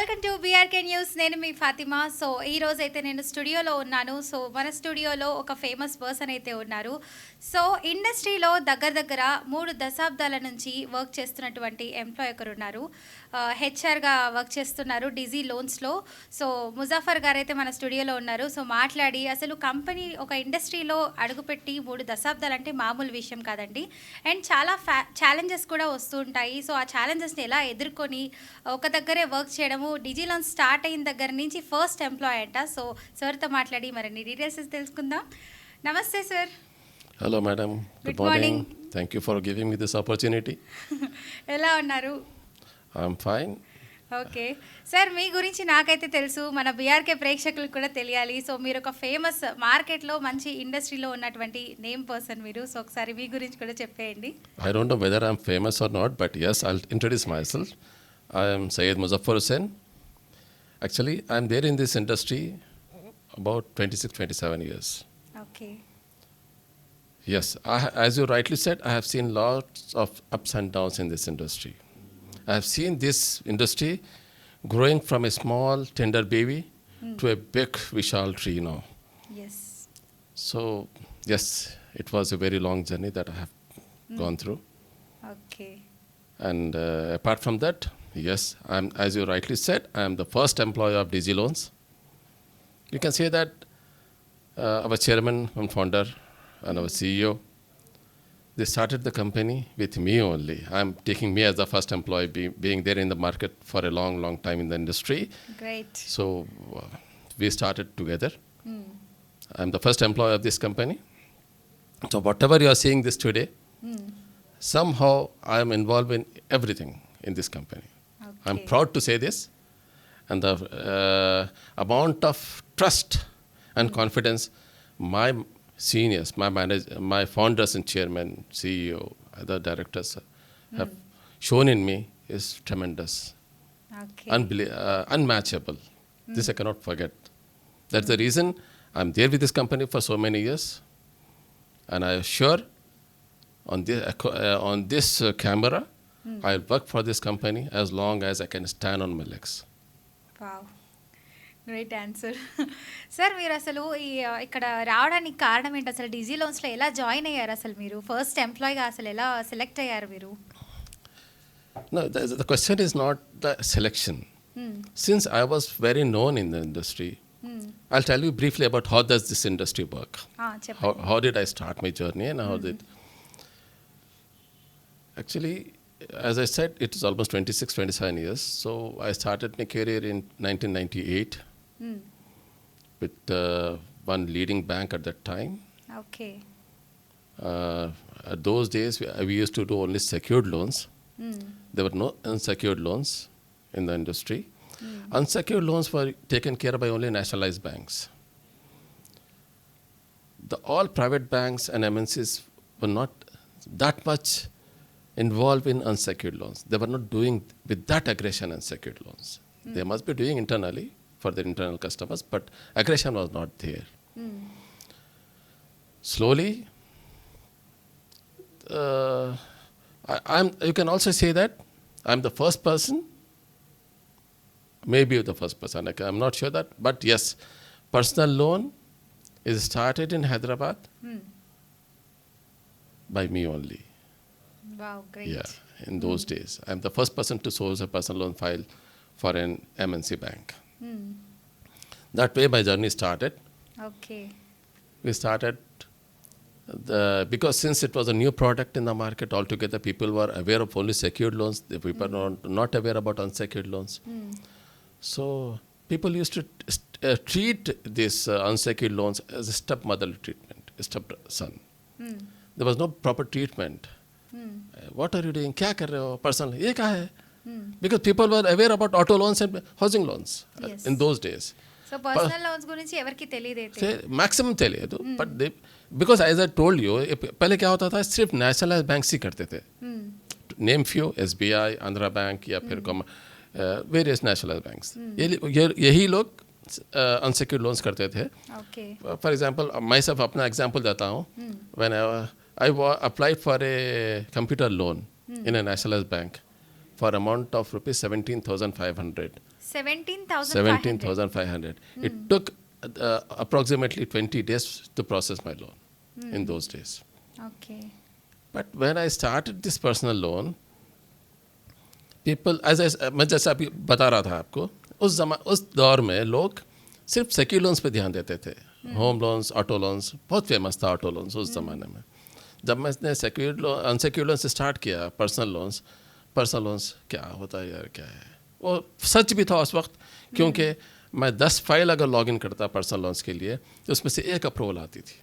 Welcome to BRK news. నేను మీ Fatima. So ఈ రోజు అయితే నేను స్టూడియోలో ఉన్నాను. సో మన స్టూడియోలో ఒక ఫేమస్ పర్సన్ అయితే ఉన్నారు. సో ఇండస్ట్రీలో దగ్గర 3 దశాబ్దాల నుంచి వర్క్ చేస్తున్నటువంటి ఎంప్లాయ్ ఒకరు ఉన్నారు. హెచ్ఆర్గా వర్క్ చేస్తున్నారు డిజీ లోన్స్లో. సో ముజాఫర్ గారు అయితే మన స్టూడియోలో ఉన్నారు. సో మాట్లాడి అసలు కంపెనీ ఒక ఇండస్ట్రీలో అడుగుపెట్టి 3 దశాబ్దాలు అంటే మామూలు విషయం కాదండి. అండ్ చాలా ఛాలెంజెస్ కూడా వస్తూ ఉంటాయి. సో ఆ ఛాలెంజెస్ని ఎలా ఎదుర్కొని ఒక దగ్గరే వర్క్ చేయడము, డిజిలోన్ స్టార్ట్ అయిన దగ్గర నుంచి ఫస్ట్ ఎంప్లాయ్ అంట. సో సార్తో మాట్లాడి మరిన్ని డీటెయిల్స్ తెలుసుకుందాం. నమస్తే sir. Hello madam, good morning. Thank you for giving me this opportunity. ఎలా ఉన్నారు? I'm fine. ఓకే సార్, మీ గురించి నాకైతే తెలుసు, మన బీఆర్కే ప్రేక్షకులకు కూడా తెలియాలి. సో మీరు ఒక ఫేమస్ మార్కెట్లో మంచి ఇండస్ట్రీలో ఉన్నటువంటి నేమ్ పర్సన్ మీరు. సో ఒకసారి మీ గురించి కూడా చెప్పేయండి. I don't know whether I'm famous are not, but yes, I'll introduce myself. I am Syed Muzaffar Hussain. Actually, I am there in this industry about 26-27 years. Okay. Yes, as you rightly said, I have seen lots of ups and downs in this industry. I have seen this industry growing from a small tender baby to a big Vishal tree now. Yes. So, yes, it was a very long journey that I have gone through. Okay. And apart from that, yes, as you rightly said, I am the first employee of DG Loans. You can say that our chairman and founder and our CEO, they started the company with me only. I am taking me as the first employee, being there in the market for a long time in the industry. Great. So we started together. I am the first employee of this company. So whatever you are seeing this today, somehow I am involved in everything in this company. I'm proud to say this. And the amount of trust and confidence my seniors, my manager, my founders and chairman, CEO, other directors have shown in me is tremendous, okay. unmatchable. This I cannot forget. That's the reason I'm there with this company for so many years. And I assure on this camera, I'll work for this company as long as I can stand on my legs. Wow, great answer. Sir మీరు అసలు ఇక్కడ రావడానికి కారణం ఏంటి? అసలు డిజీ లోన్స్లో ఎలా join అయ్యారు? అసలు మీరు ఫస్ట్ ఎంప్లాయ్గా అసలు ఎలా సెలెక్ట్ అయ్యారు మీరు? No, the question is not the selection. Since I was very known in the industry, I'll tell you briefly about how does this industry work. చెప్పండి. How did I start my journey and how did... Actually, as I said, it is almost 26-27 years. So I started my career in 1998 with one leading bank at that time. Okay. At those days, we used to do only secured loans. There were no unsecured loans in the industry. Unsecured loans were taken care of by only nationalized banks. All private banks and MNCs were not that much involved in unsecured loans. They were not doing with that aggression unsecured loans. They must be doing internally for their internal customers, but aggression was not there. Slowly, you can also say that I'm the first person, maybe the first person, I'm not sure that, but yes, personal loan is started in Hyderabad by me only. Wow, great. Yeah, in those days. I'm the first person to source a personal loan file for an MNC bank. That way my journey started. Okay. We started, because since it was a new product in the market altogether, people were aware of only secured loans. The people were not aware about unsecured loans. So people used to treat these unsecured loans as a stepmotherly treatment, a stepson. There was no proper treatment. What are you doing? क्या कर रहे हो? Personal. ये क्या है? Because people were aware about auto loans and housing loans Yes. in those days. So personal loans గురించి ఎవరికి తెలియదు అయితే. से मैक्सिमम తెలియదు, but they, because as I told you, पहले क्या होता था, सिर्फ नेशनलाइज बैंक ही करते थे. Name few, SBI, Andhra bank या फिर वेरियस नेशनलाइज बैंक्स, यही लोग अनसिक्योर्ड लोन्स करते थे. ఓకే. फॉर एग्जांपल, मैं सिर्फ अपना एग्जांपल देता हूँ. When I applied for a computer loan in a nationalized bank, for amount of rupees 17,500. 17,500. 17,500. It took approximately 20 days to process my loan in those days. Okay. But when I started this personal loan, people, मैं जैसे अभी बता रहा था आपको, उस दौर में लोग सिर्फ सेक्यूर लोन्स पे ध्यान देते थे. होम लोन्स, ऑटो लोन्स, बहुत फेमस था ऑटो लोन्स उस ज़माने में. जब मैंने सेक्यूर लोन, अनसेक्यूर लोन से स्टार्ट किया, पर्सनल लोन्स क्या होता है यार, क्या है वो. सच भी था उस वक्त, क्योंकि मैं 10 फाइल अगर लॉगिन करता पर्सनल लोन्स के लिए तो उसमें से एक अप्रूवल आती थी.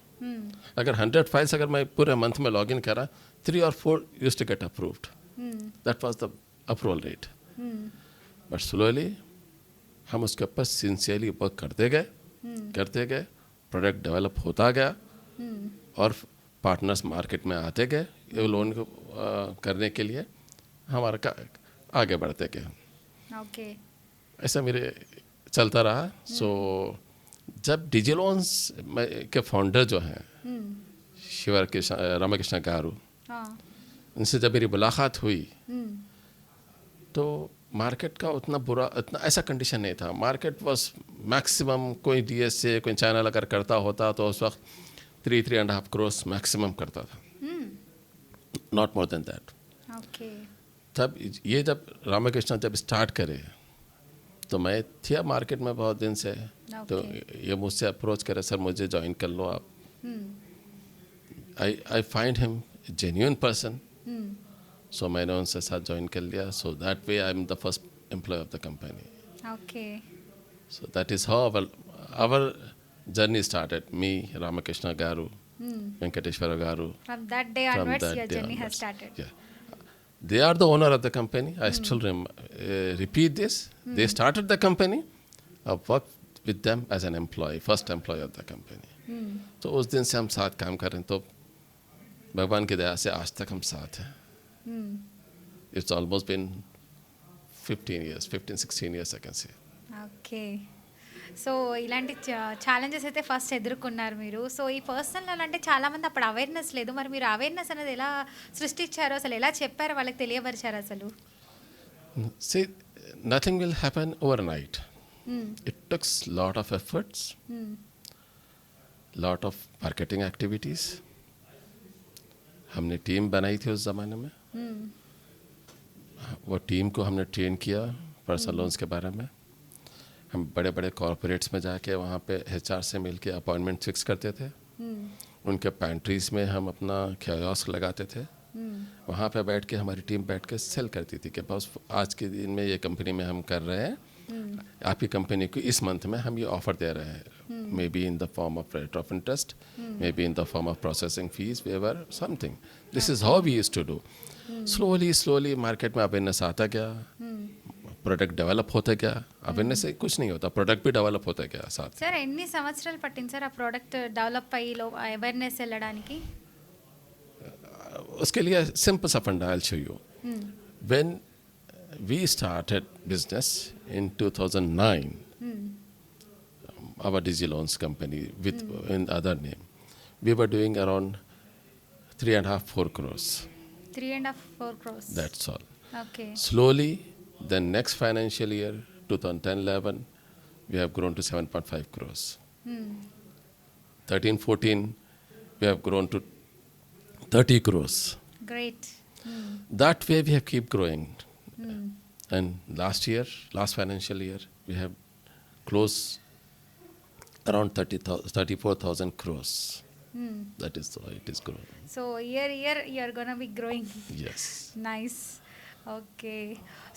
अगर 100 फाइल्स अगर मैं पूरे मंथ में लॉगिन करा, 3 or 4 used to get approved. That was the approval rate. But slowly हम उसके ऊपर सिंसियरली वर्क करते गए, प्रोडक्ट डेवलप होता गया और पार्टनर्स मार्केट में आते गए ये लोन को करने के लिए. हमारा आगे बढ़ते गए. ओके. ऐसा मेरे चलता रहा. सो जब डिजिलोन्स के फाउंडर जो हैं रामकृष्ण गारू, हाँ. उनसे जब मेरी मुलाकात हुई तो मार्केट का उतना ऐसा कंडीशन नहीं था. मार्केट वॉज मैक्सिमम, कोई DSA कोई चैनल अगर करता होता तो उस वक्त 3.5 crores मैक्सिमम करता था, not more than that. Okay. तब ये जब रामकृष्ण जब स्टार्ट करे तो मैं थी मार्केट में बहुत दिन से. तो ये मुझसे अप्रोच करे, सर मुझे ज्वाइन कर लो आप. I find him genuine person. So मैंने उनसे साथ ज्वाइन कर लिया. So that way I am the first employ of the company. Okay. So that is how our journey started. Me, Ramakrishna Garu, Venkateshwara Garu. From that day From onwards, that your day journey has onwards. started. Yeah. They are the owner of the company. I still repeat this. They started the company. I worked with them as an employee, first employee of the company. तो उस दिन से हम साथ काम कर रहे हैं. तो भगवान की दया से आज तक हम साथ हैं. It's almost been 15-16 years I can say. Okay. So ఇలాంటి ఛాలెంజెస్ అయితే ఫస్ట్ ఎదుర్కొన్నారు మీరు. సో ఈ పర్సనల్ లోన్ అంటే చాలామంది అప్పుడు అవేర్నెస్ లేదు. మరి మీరు అవేర్నెస్ అనేది ఎలా సృష్టించారో, అసలు ఎలా చెప్పారో, వాళ్ళకి తెలియపరిచారు అసలు? See, nothing will happen overnight. It took lot of efforts, lot of marketing activities. हमने टीम बनाई थी उस ज़माने में. वो टीम को हमने ट्रेन किया पर्सनल लोन्स के बारे में. हम बड़े बड़े कॉरपोरेट्स में जाके वहाँ पे HR से मिल के अपॉइंटमेंट फिक्स करते थे. उनके पैंट्रीज में हम अपना कियोस्क लगाते थे. वहाँ पे बैठ के हमारी टीम बैठ के सेल करती थी कि बस आज के दिन में ये कंपनी में हम कर रहे हैं, आपकी कंपनी को इस मंथ में हम ये ऑफर दे रहे हैं. May be in the form of rate of interest, may be in the form of processing fees, waiver something. This is how we used to do. Slowly market में awareness आता गया, product develop होता गया. Awareness से कुछ नहीं होता, product भी डेवलप होता गया साथ. సార్ ఎన్ని సంవత్సరాలు పట్టింది సార్ ఆ ప్రోడక్ట్ డెవలప్ అయ్యి అవేర్నెస్ వెళ్ళడానికి? उसके लिए सिंपल सा फंडा I show you. When we started business in 2009, our DigiLoans company with in other name, we were doing around 3.5-4 crores. 3.5-4 crores. That's all. Okay. Slowly, the next financial year, 2010-11, we have grown to 7.5 crores. 13-14, we have grown to 30 crores. Great. That way we have keep growing. And last financial year, we have closed around 34,000 crores. That is how it is growing. So year you are gonna be growing. Yes. Nice. Okay.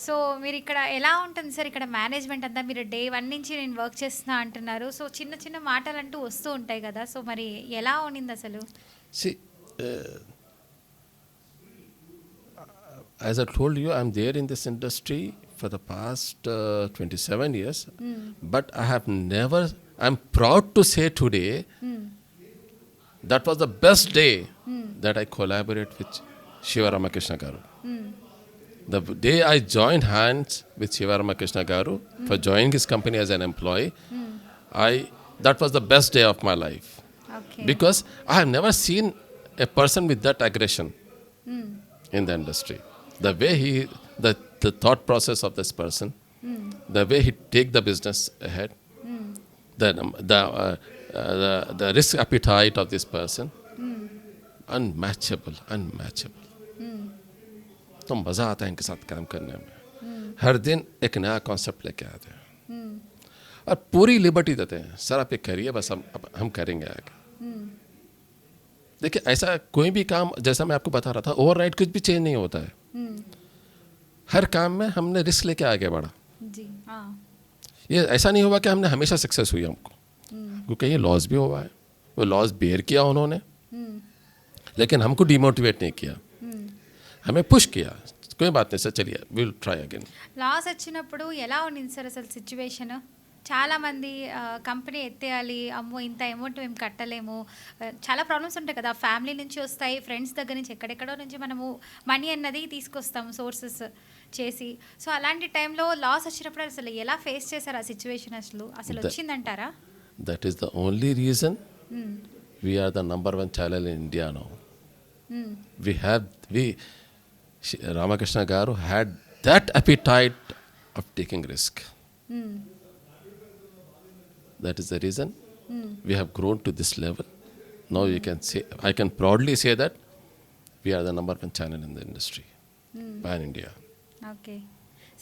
So మీరు ఇక్కడ ఎలా ఉంటుంది sir ఇక్కడ management అంతా? మీరు day 1 నుంచి నేను work చేస్తున్నా అంటున్నారు. సో చిన్న చిన్న మాటలు అంటూ వస్తూ ఉంటాయి కదా, సో మరి ఎలా ఉండింది అసలు? See, as I told you, I'm there in this industry for the past 27 years. But I'm proud to say today, that was the best day that I collaborate with Shiva Ramakrishna Garu. The day I joined hands with Shiva Ramakrishna Garu for joining his company as an employee, that was the best day of my life. Okay. Because I have never seen a person with that aggression in the industry. The way he the thought process of this person, the way he take the business ahead, the risk appetite of this person, unmatchable. तो मज़ा आता है इनके साथ काम करने में. हर दिन एक नया कॉन्सेप्ट लेके आते हैं और पूरी लिबर्टी देते हैं. सर आप ये करिए, बस हम करेंगे आगे. देखिए ऐसा कोई भी काम, जैसा मैं आपको बता रहा था, ओवरनाइट कुछ भी चेंज नहीं होता है. हर काम में हमने रिस्क लेके आगे बढ़ा. जी हाँ. ये ऐसा नहीं हुआ कि हमने हमेशा सक्सेस हुई हमको, क्योंकि ये लॉस भी हुआ है. वो लॉस बेयर किया उन्होंने, लेकिन हमको डिमोटिवेट नहीं किया, हमें पुश किया. कोई बात नहीं सर, चलिए विल ट्राई अगेन. లాస్ వచ్చినప్పుడు ఎలా ఉండింది సార్ అసలు సిచ్యువేషన్? చాలామంది కంపెనీ ఎత్తేయాలి, అమ్మో ఇంత అమౌంట్ మేము కట్టలేము, చాలా ప్రాబ్లమ్స్ ఉంటాయి కదా, ఫ్యామిలీ నుంచి వస్తాయి, ఫ్రెండ్స్ దగ్గర నుంచి ఎక్కడెక్కడో నుంచి మనము మనీ అన్నది తీసుకొస్తాము సోర్సెస్ చేసి. సో అలాంటి టైంలో లాస్ వచ్చినప్పుడు అసలు ఎలా ఫేస్ చేశారు ఆ సిచ్యువేషన్? అసలు వచ్చిందంటారా? That is the only reason we are the number one channel in India now. Ramakrishna Garu had that appetite of taking risk. That is the reason we have grown to this level. Now you can say, I can proudly say that we are the number one channel in the industry, pan India. Okay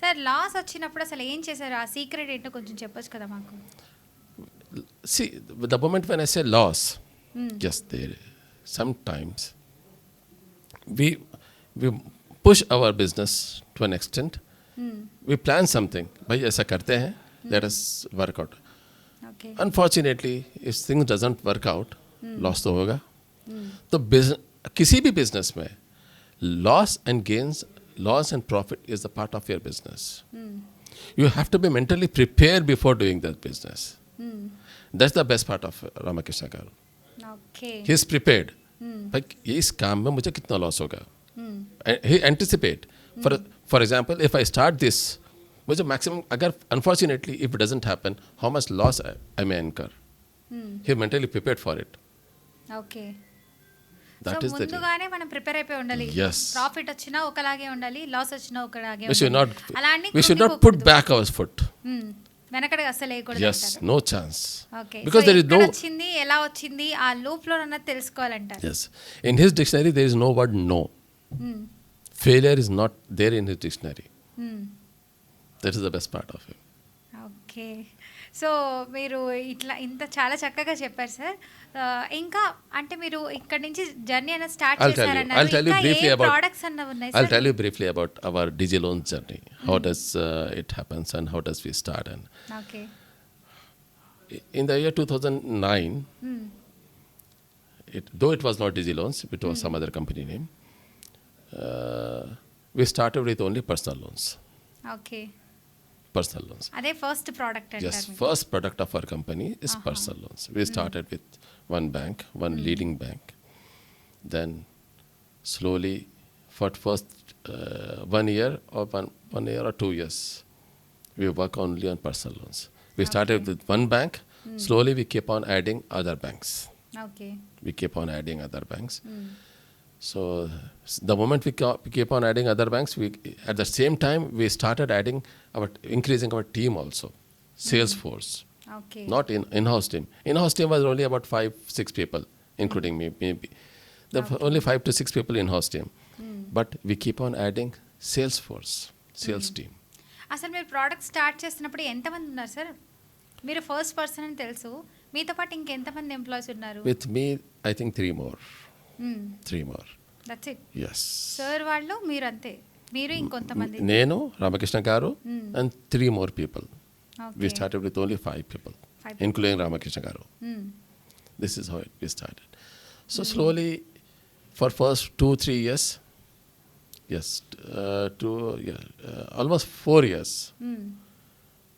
sir, loss వచ్చినప్పుడు అసలు ఏం చేశారు? ఆ secret ఏంటో కొంచెం చెప్పొచ్చు కదా మాకు. See, the moment when I say loss, yes, there sometimes we push our business to an extent. We plan something, भाई ऐसा करते हैं, let us work out. Okay. Unfortunately, if things doesn't work out, loss तो होगा. तो किसी भी business में loss and gains, loss and profit is a part of your business. You have to be mentally prepared before doing that business. That's the best part of Ramakrishna Garu. Okay. He is prepared. भाई इस काम में मुझे कितना loss होगा. He anticipate. For example, if I start this, मुझे maximum, अगर unfortunately if it doesn't happen, how much loss I may incur. He mentally prepared for it. Okay. That so is the ముందుగానే మనం prepare అయిపోయి ఉండాలి. Yes. Profit వచ్చినా ఒకలాగే ఉండాలి, loss వచ్చినా ఒకలాగే we should ఉండాలి. not అలాంటి we should not put back our foot. వెనకడగా అసలు వేయకూడదు. Yes, no chance. Okay. Because there is no. వచ్చింది, ఎలా వచ్చింది, ఆ లూప్ లో అన్నది తెలుసుకోవాలంటారు. Yes, in his dictionary there is no word no. Failure is not there in his dictionary. That is the best part of it. Okay. So మీరు ఇట్లా ఇంత చాలా చక్కగా చెప్పారు సార్. ఇంకా అంటే మీరు ఇక్కడ నుంచి జర్నీ అనేది స్టార్ట్ చేశారన్నారు. I'll tell you briefly about. Products అన్న ఉన్నాయి I'll sir? tell you briefly about our DigiLoans journey. How does it happens and how does we start? And okay. in the year 2009, though it was not DigiLoans, it was some other company name. We started with only personal loans. Okay. Personal loans. అదే first product Yes, అంటారు. first product of our company is personal loans. We started with one bank, one leading bank. Then slowly, for first 1 year or 1 year or 2 years, we work only on personal loans. We started with one bank. Slowly, we keep on adding other banks. Okay. We keep on adding other banks. So the moment we keep on adding other banks, at the same time we started increasing our team also, sales force. Okay. Not in-house team. In-house team was only about 5-6 people, including me maybe. There were only 5 to 6 people in-house team. But we keep on adding sales force, sales team. అసలు మీరు product start చేస్తున్నప్పుడు ఎంతమంది ఉన్నారు sir? మీరు first person అని తెలుసు, మీతో పాటు ఇంకెంతమంది ఎంప్లాయీస్ ఉన్నారు? With me, I think 3 more. 3 more. That's it. Yes. Sir వాళ్ళు మీరు అంతే, మీరు ఇంకొంతమంది? Nenu, Ramakrishna Garu, and 3 more people. Okay. We started with only 5 people, 5 including Ramakrishna Garu. This is how we started. So slowly, for first 2-3 years, yes, almost 4 years,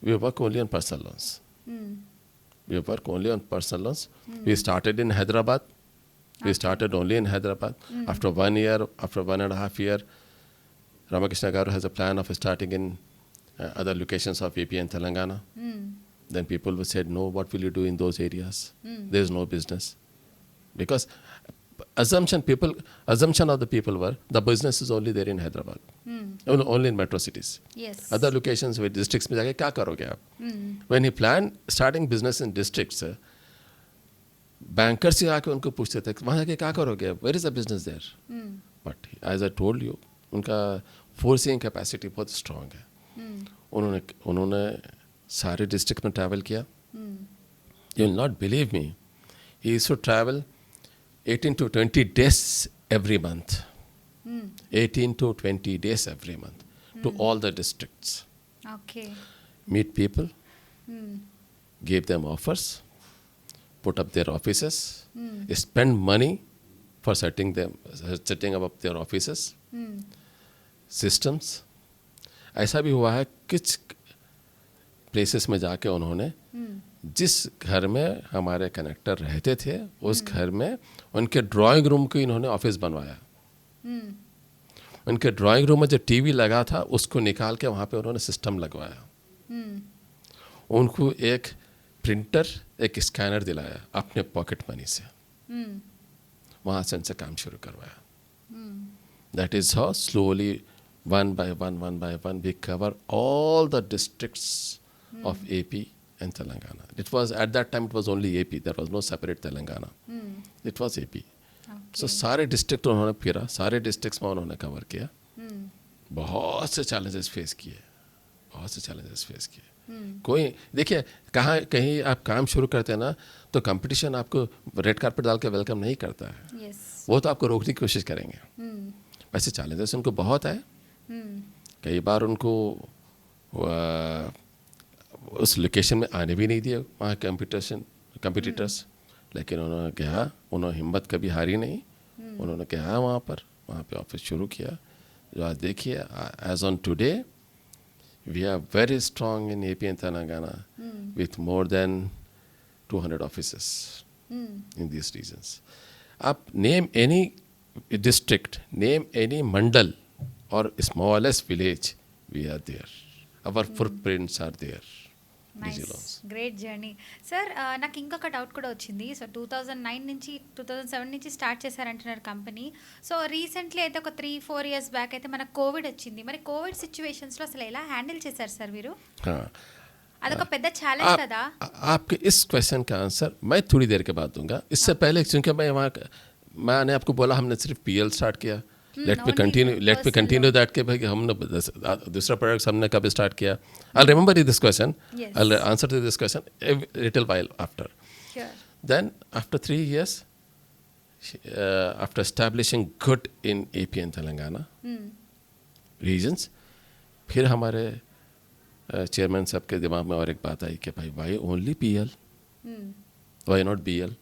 we work only on personal loans. We work only on personal loans. We started in Hyderabad. We started only in Hyderabad. After 1 year, after 1.5 year, Ramakrishna Garu has a plan of starting in other locations of AP and Telangana. Then people said, no, what will you do in those areas? There is no business. Because assumption of the people were the business is only there in Hyderabad, only in metro cities. Yes. Other locations with districts में जाके क्या करोगे आप? When he planned starting business in districts, bankers से आके उनको पूछते थे वहाँ जाके क्या करोगे? Where is the business there? But as I told you, उनका foreseeing capacity बहुत strong है. उन्होंने सारे डिस्ट्रिक्ट में ट्रैवल किया. You will not believe me. He used to travel 18 to 20 days every month. 18 to 20 days every month to all the districts. Okay. Meet people, give them offers, put up their offices, spend money for setting up their offices, systems. ऐसा भी हुआ है कुछ places में जाके उन्होंने जिस घर में हमारे कनेक्टर रहते थे उस घर में उनके ड्राइंग रूम को इन्होंने ऑफिस बनवाया. उनके ड्राइंग रूम में जो टीवी लगा था उसको निकाल के वहाँ पे उन्होंने सिस्टम लगवाया. उनको एक प्रिंटर एक स्कैनर दिलाया अपने पॉकेट मनी से. वहाँ से उनसे काम शुरू करवाया. That is how slowly one by one we cover all the districts of AP and Telangana. It was at that time it was only AP. There was no separate Telangana. It was AP. Okay. So सारे district उन्होंने फिरा, सारे districts में उन्होंने cover किया. बहुत से challenges face किए. कोई देखिए कहीं आप काम शुरू करते हैं ना तो कंपटीशन आपको रेड कारपेट डाल के वेलकम नहीं करता है. Yes. वो तो आपको रोकने की कोशिश करेंगे. वैसे चैलेंजेस उनको बहुत है. कई बार उनको उस लोकेशन में आने भी नहीं दिया वहाँ कंपटीटर्स. लेकिन उन्होंने हिम्मत कभी हारी नहीं. उन्होंने कहा वहाँ पे ऑफिस शुरू किया. जो आज देखिए as on today we are very strong in AP and Telangana with more than 200 offices in these regions. आप name any district, name any mandal or smallest village, we are there. Our footprints are there. Nice great journey sir. నాకు ఇంకొక doubt కూడా వచ్చింది. So 2009 నుంచి 2007 నుంచి start చేశారంటున్నారు company. So recently అయితే ఒక 3-4 years back అయితే మనకు కోవిడ్ వచ్చింది. మరి కోవిడ్ సిచ్యువేషన్స్లో అసలు ఎలా హ్యాండిల్ చేశారు సార్ మీరు? అదొక పెద్ద ఛాలెంజ్ కదా. आपके इस क्वेश्चन का आंसर मैं थोड़ी देर के बाद दूंगा. इससे पहले क्योंकि मैंने आपको बोला हमने सिर्फ PL स्टार्ट किया. लेट मी कंटिन्यू दैट के भाई हमने दूसरा प्रोडक्ट हमने कब स्टार्ट किया. I remember this question. I answer to this question little while after. Sure. Then after 3 years after establishing good in AP and Telangana regions, फिर हमारे चेयरमैन साहब के दिमाग में और एक बात आई कि भाई why only PL, why not BL,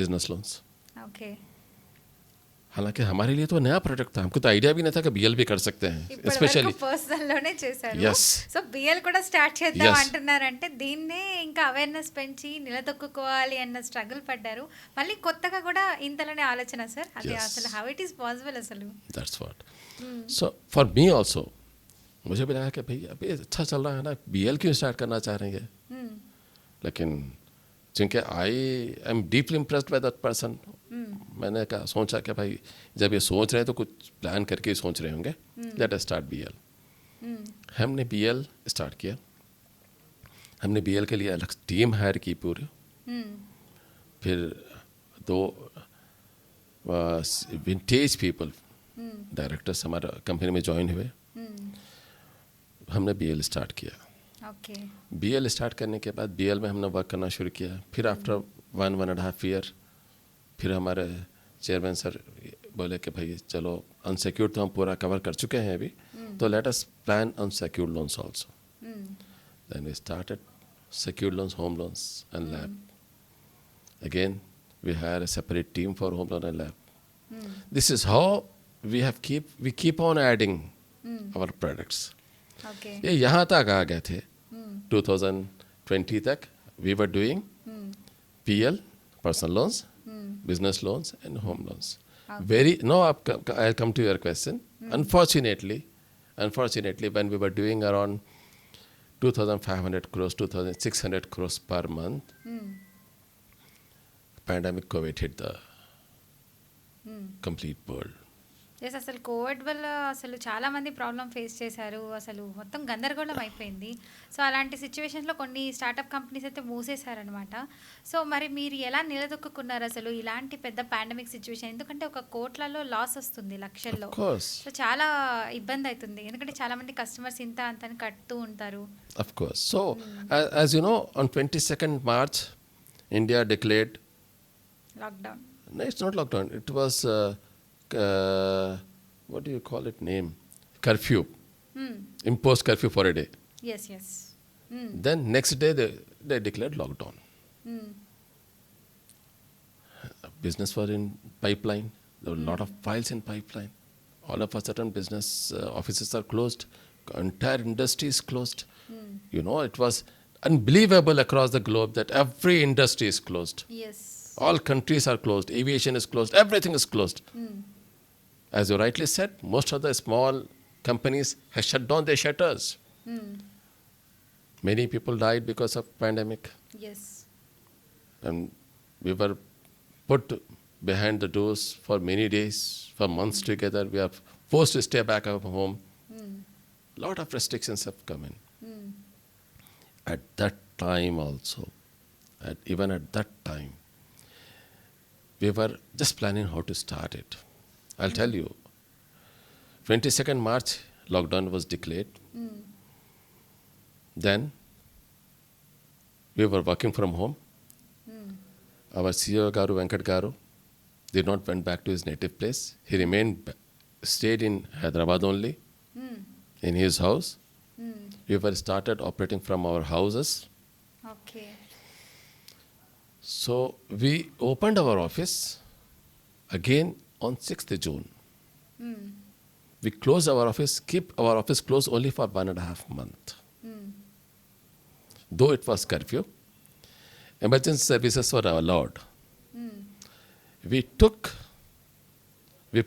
business loans. Okay. हालांकि हमारे लिए तो नया प्रोडक्ट था. हमको तो आइडिया भी नहीं था कि BL भी कर सकते हैं. स्पेशली పర్సనల్ లోనే చేశారు. Yes. సో బిఎల్ కూడా స్టార్ట్ చేద్దాం Yes. అంటున్నారంటే దీన్నే ఇంకా అవేర్నెస్ పెంచి నిలదొక్కుకోవాలి అన్న స్ట్రగుల్ పడ్డారు. మళ్ళీ కొత్తగా కూడా ఇంతలోనే ఆలోచన సార్. అది Yes. అసలు హౌ ఇట్ ఈస్ పాసిబుల్ అసలు? That's what. So for me also मुझे भी लगा कि भाई अभी अच्छा चल रहा है ना, BL क्यों स्टार्ट करना चाह रहे हैं. लेकिन चूँकि I am deeply impressed by that person. मैंने कहा सोचा कि भाई जब ये सोच रहे हैं तो कुछ प्लान करके ही सोच रहे होंगे. Let us start BL. हमने BL स्टार्ट किया. हमने BL के लिए अलग टीम हायर की पूरी. फिर 2 विंटेज पीपल डायरेक्टर्स हमारे कंपनी में ज्वाइन हुए. हमने BL स्टार्ट किया. ఓకే. BL स्टार्ट करने के बाद BL में हमने वर्क करना शुरू किया. फिर आफ्टर 1.5 ईयर फिर हमारे चेयरमैन सर बोले कि भाई चलो अनसिक्योर्ड तो हम पूरा कवर कर चुके हैं अभी, तो let us plan unsecured loans also. Then we started secured loans, home loans and lab. Again we hire a separate team for home loan and lab. This is how we keep on adding our products. Okay. ये यहाँ तक आ गए थे. 2020 तक we were doing PL, personal loans, business loans and home loans. Now I'll come to your question. Unfortunately when we were doing around 2,500 crores, 2,600 crores per month, pandemic COVID hit the complete world. Yes అసలు Covid వల్ల అసలు చాలా మంది problem face చేశారు. అసలు మొత్తం గందరగోళం అయిపోయింది. సో అలాంటి సిచ్యువేషన్స్‌లో కొన్ని స్టార్టప్ కంపెనీస్ అయితే మూసేశారనమాట. సో మరి మీరు ఎలా నిలదొక్కుకున్నారు అసలు ఇలాంటి పెద్ద పాండమిక్ సిచ్యువేషన్? ఎందుకంటే ఒక కోట్లలో లాస్ వస్తుంది, లక్షల్లో. Of course, సో చాలా ఇబ్బంది అవుతుంది. ఎందుకంటే చాలా మంది కస్టమర్స్ ఇంత అంత అని కడుతూ ఉంటారు. of course. So, as you know, on 22nd March, India declared, lockdown. no, it's not lockdown, it was, what do you call it name? Curfew. Imposed curfew for a day. Yes. Yes. Then next day they declared lockdown. Business were in pipeline. There were a lot of files in pipeline. All of a sudden, business offices are closed. Entire industry is closed. You know, it was unbelievable across the globe that every industry is closed. Yes. All countries are closed. Aviation is closed. Everything is closed. As you rightly said, most of the small companies have shut down their shutters. Many people died because of pandemic. Yes. And we were put behind the doors for many days, for months together. We are forced to stay back at home. Lot of restrictions have come in. At that time also, even at that time, we were just planning how to start it. I'll tell you, 22nd March, lockdown was declared. Then, we were working from home. Our CEO Garu Venkat Garu did not went back to his native place. He stayed in Hyderabad only, in his house. We were started operating from our houses. Okay. So we opened our office again on 6th June. We closed our office, keep our office closed only for 1.5 months. Though it was curfew, emergency services were allowed. We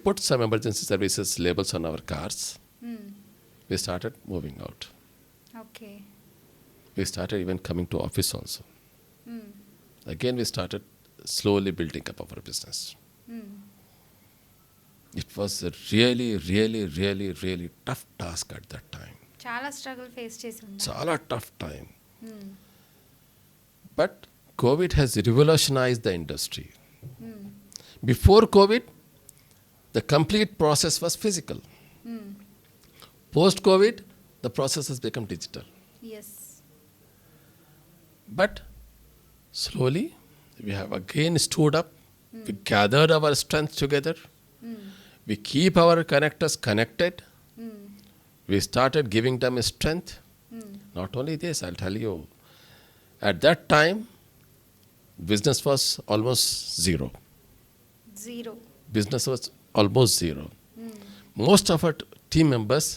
put some emergency services labels on our cars. We started moving out. Okay. We started even coming to office also. Again, we started slowly building up our business. It was a really, really, really, really tough task at that time. చాలా struggle face చేసి ఉన్నారు. Chala tough time. But COVID has revolutionized the industry. Before COVID, the complete process was physical. Post-COVID, the process has become digital. Yes. But slowly, we have again stood up. We gathered our strength together. We keep our connectors connected. We started giving them strength. Not only this, I'll tell you, at that time, business was almost zero. Zero. Business was almost zero. Most of our team members,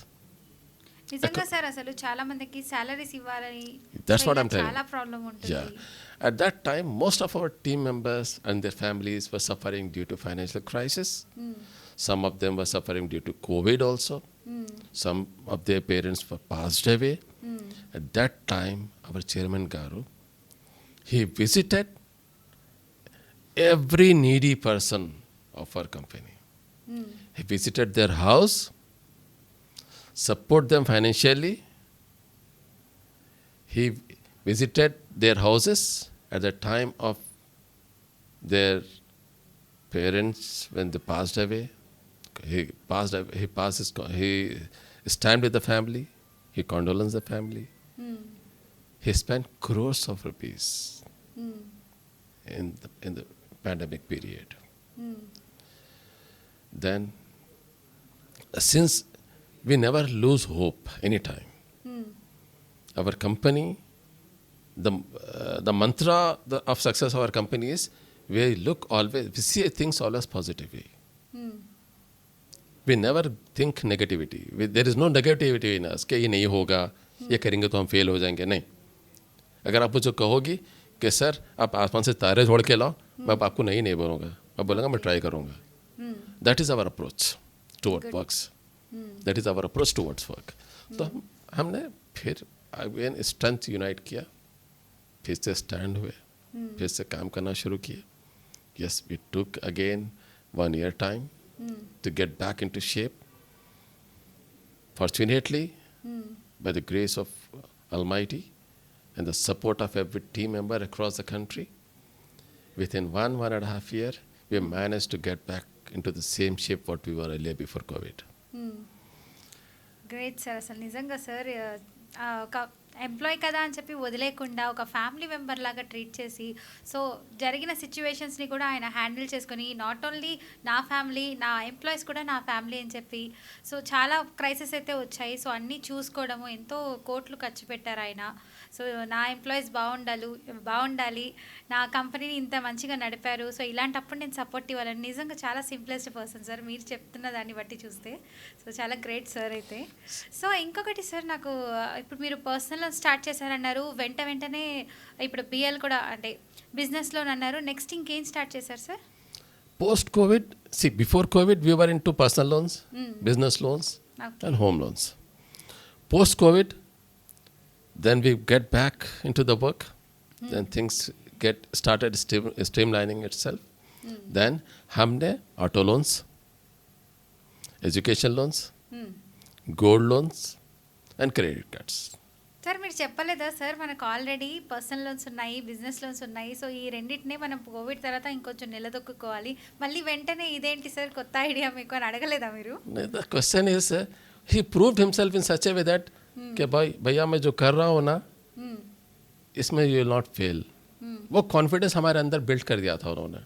నిజంగా sir అసలు చాలా మందికి salaries ఇవ్వాలని That's what I'm telling చాలా you. Problem ఉంటుంది. yeah, at that time, most of our team members and their families were suffering due to financial crisis. Some of them were suffering due to COVID also. Some of their parents were passed away. At that time, our chairman Garu, he visited every needy person of our company. He visited their house, support them financially. He visited their houses at the time of their parents when they passed away. He stand with the family. He condolenced the family. He spent crores of rupees in the pandemic period. Then, since we never lose hope anytime, our company, the mantra of success of our company is we see things always positively. We never think negativity. There is no negativity in us कि ये नहीं होगा, ये करेंगे तो हम fail हो जाएंगे. नहीं. अगर आप मुझे कहोगी कि सर आप आसमान से तारे छोड़ के लाओ, मैं आपको नहीं बोलूँगा. मैं बोलूँगा मैं ट्राई करूँगा. That is our approach towards works. That is our approach towards work. तो हमने फिर अगेन स्ट्रेंथ यूनाइट किया, फिर से स्टैंड हुए, फिर से काम करना शुरू किया. Yes, we took again 1 year time to get back into shape. Fortunately, by the grace of Almighty and the support of every team member across the country, within 1.5 year, we managed to get back into the same shape what we were earlier before COVID. Great sir. అసలు నిజంగా sir ఒక employee కదా అని చెప్పి వదిలేకుండా ఒక family member లాగా treat చేసి, so జరిగిన సిచ్యువేషన్స్ని కూడా ఆయన హ్యాండిల్ చేసుకొని, నాట్ ఓన్లీ నా ఫ్యామిలీ, నా ఎంప్లాయీస్ కూడా నా ఫ్యామిలీ అని చెప్పి, సో చాలా క్రైసిస్ అయితే వచ్చాయి. సో అన్నీ చూసుకోవడము, ఎంతో కోట్లు ఖర్చు పెట్టారు ఆయన. సో నా ఎంప్లాయీస్ బాగుండాలి, నా కంపెనీని ఇంత మంచిగా నడిపారు, సో ఇలాంటప్పుడు నేను సపోర్ట్ ఇవ్వాలని. నిజంగా చాలా సింప్లెస్ట్ పర్సన్ సార్ మీరు చెప్తున్న దాన్ని బట్టి చూస్తే. సో చాలా గ్రేట్ సార్ అయితే. సో ఇంకొకటి సార్, నాకు ఇప్పుడు మీరు పర్సనల్ స్టార్ట్ చేశారన్నారు, వెంటనే ఇప్పుడు బిఎల్ కూడా అంటే బిజినెస్ లోన్ అన్నారు, నెక్స్ట్ ఇంకేం స్టార్ట్ చేశారు sir? Post COVID, see, before COVID, we were into personal loans, business loans, and home loans. Post COVID, then we get back into the work, then things get started streamlining itself. Then हमने auto loans, education loans, gold loans, and credit cards. Sir మీరు చెప్పలేదా sir, మనకు already personal loans ఉన్నాయి, business loans ఉన్నాయి, so ఈ రెండింటినే మనం Covid తర్వాత ఇంకొంచెం నిలదొక్కుకోవాలి, మళ్ళీ వెంటనే ఇదేంటి సార్ కొత్త ఐడియా మీకు అని అడగలేదా మీరు? The question is, he proved himself in such a way that कि भैया मैं जो कर रहा हूँ ना, इसमें you will not fail. वो कॉन्फिडेंस हमारे अंदर बिल्ड कर दिया था उन्होंने.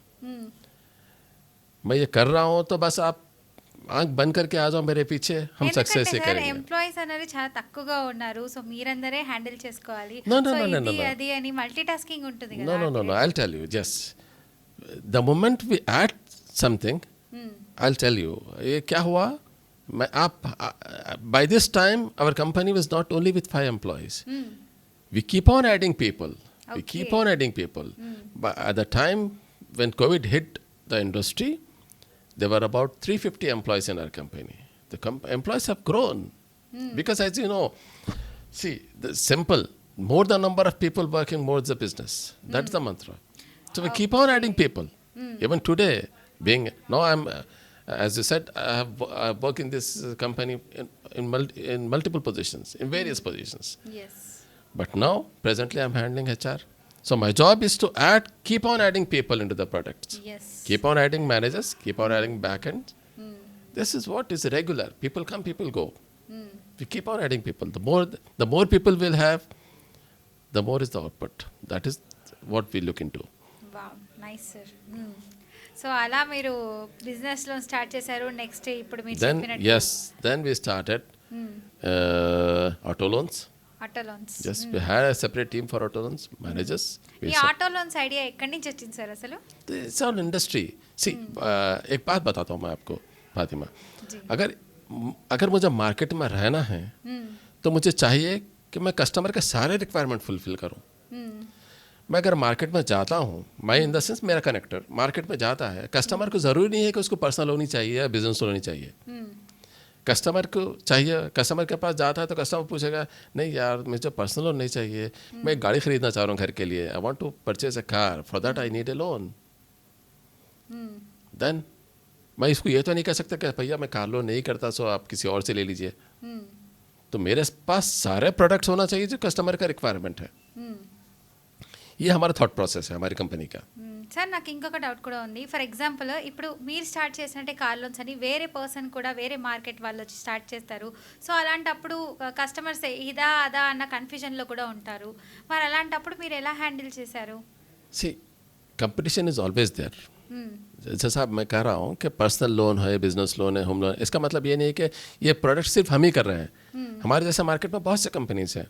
मैं ये कर रहा हूँ तो बस आप आंख बंद करके आ जाओ मेरे पीछे, हम सक्सेस से करेंगे. ఎంప్లాయీస్ అనేది చాలా తక్కువగా ఉన్నారు, సో మీరందరే హ్యాండిల్ చేసుకోవాలి. No. అది అని మల్టీ టాస్కింగ్ ఉంటుంది No. I'll tell you. Just the moment we add something, I'll tell you. ये क्या हुआ? By this time, our company was not only with 5 employees. We keep on adding people. We keep on adding people. But at the time when COVID hit the industry, there were about 350 employees in our company. The employees have grown. Because as you know, see, the simple, more the number of people working, more the business. That's the mantra. So we keep on adding people. Even today, now I'm, as you said, I work in this company in multiple positions, in various positions. Yes. But now, presently, I'm handling HR. So my job is to keep on adding people into the products. Yes. Keep on adding managers, keep on adding backend. This is what is regular. People come, people go. We keep on adding people. The more people will have, the more is the output. That is what we look into. Wow, nice sir. So అలా మీరు business loan start చేశారు. Next ఇప్పుడు మీరు చెప్పినట్టు Then we started auto loans. Auto loans. Yes, we had a separate team for auto loans, managers. ఈ auto loans idea ఎక్కడి నుంచి వచ్చింది సార్ అసలు? It's our industry. See, एक बात बताता हूँ मैं आपको, फातिमा. अगर मुझे मार्केट में रहना है, तो मुझे चाहिए कि मैं कस्टमर के सारे रिक्वायरमेंट फुलफिल करूँ. मैं अगर मार्केट में जाता हूँ, मैं इन द सेंस मेरा कनेक्टर मार्केट में जाता है, कस्टमर को ज़रूरी नहीं है कि उसको पर्सनल होनी चाहिए या बिजनेस होनी चाहिए. कस्टमर को चाहिए, कस्टमर के पास जाता है तो कस्टमर पूछेगा, नहीं यार मुझे पर्सनल लोन नहीं चाहिए, मैं एक गाड़ी खरीदना चाह रहा हूँ घर के लिए, I want to purchase a car, for that I need a loan. Then मैं इसको ये तो नहीं कह सकता कि भैया मैं कार लोन नहीं करता, सो आप किसी और से ले लीजिए. तो मेरे पास सारे प्रोडक्ट्स होना चाहिए जो कस्टमर का रिक्वायरमेंट है. ये हमारा थॉट प्रोसेस है हमारी कंपनी का. సార్ నాకు ఇంకొక డౌట్ కూడా ఉంది. ఫర్ ఎగ్జాంపుల్ ఇప్పుడు మీరు స్టార్ట్ చేసినట్టే కార్ లోన్స్ అని వేరే పర్సన్ కూడా వేరే మార్కెట్ వాళ్ళు వచ్చి స్టార్ట్ చేస్తారు. సో అలాంటప్పుడు కస్టమర్స్ ఇదా అదా అన్న కన్ఫ్యూజన్లో కూడా ఉంటారు. మరి అలాంటప్పుడు మీరు ఎలా హ్యాండిల్ చేశారు? सी कंपटीशन इज ऑलवेज देयर. जैसा मैं कह रहा हूँ कि पर्सनल लोन है, बिजनेस लोन है, होम लोन, इसका मतलब ये नहीं है कि ये प्रोडक्ट सिर्फ हम ही कर रहे हैं. हमारे जैसे मार्केट में बहुत से कंपनीज हैं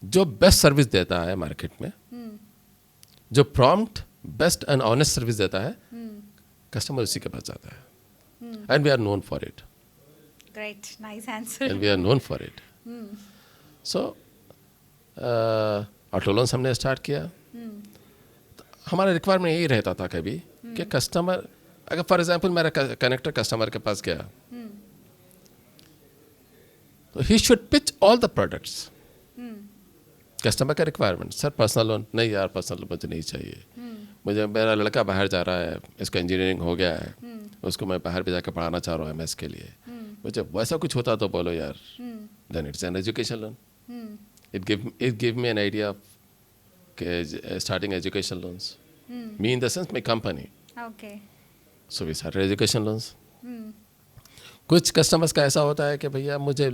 जो बेस्ट सर्विस देता है मार्केट में, जो prompt best and honest service देता है, कस्टमर उसी के पास जाता है. And we are known for it. Great, nice answer. And we are known for it. So auto loans हमने स्टार्ट किया. हमारा रिक्वायरमेंट यही रहता था कभी कि कस्टमर, अगर फॉर एग्जांपल मेरा कनेक्टर कस्टमर के पास गया, तो he should pitch all the products. Customer का रिक्वायरमेंट, सर पर्सनल लोन नहीं यार, पर्सनल लोन मुझे नहीं चाहिए, मुझे मेरा लड़का बाहर जा रहा है, इसका इंजीनियरिंग हो गया है, उसको मैं बाहर भी जाकर पढ़ाना चाह रहा हूँ MS के लिए, मुझे वैसा कुछ होता तो बोलो यार, then it's an education loan. It give me an idea of starting education loans. Me in the sense my company. Okay. So we started education loans. कुछ कस्टमर्स का ऐसा होता है कि भैया मुझे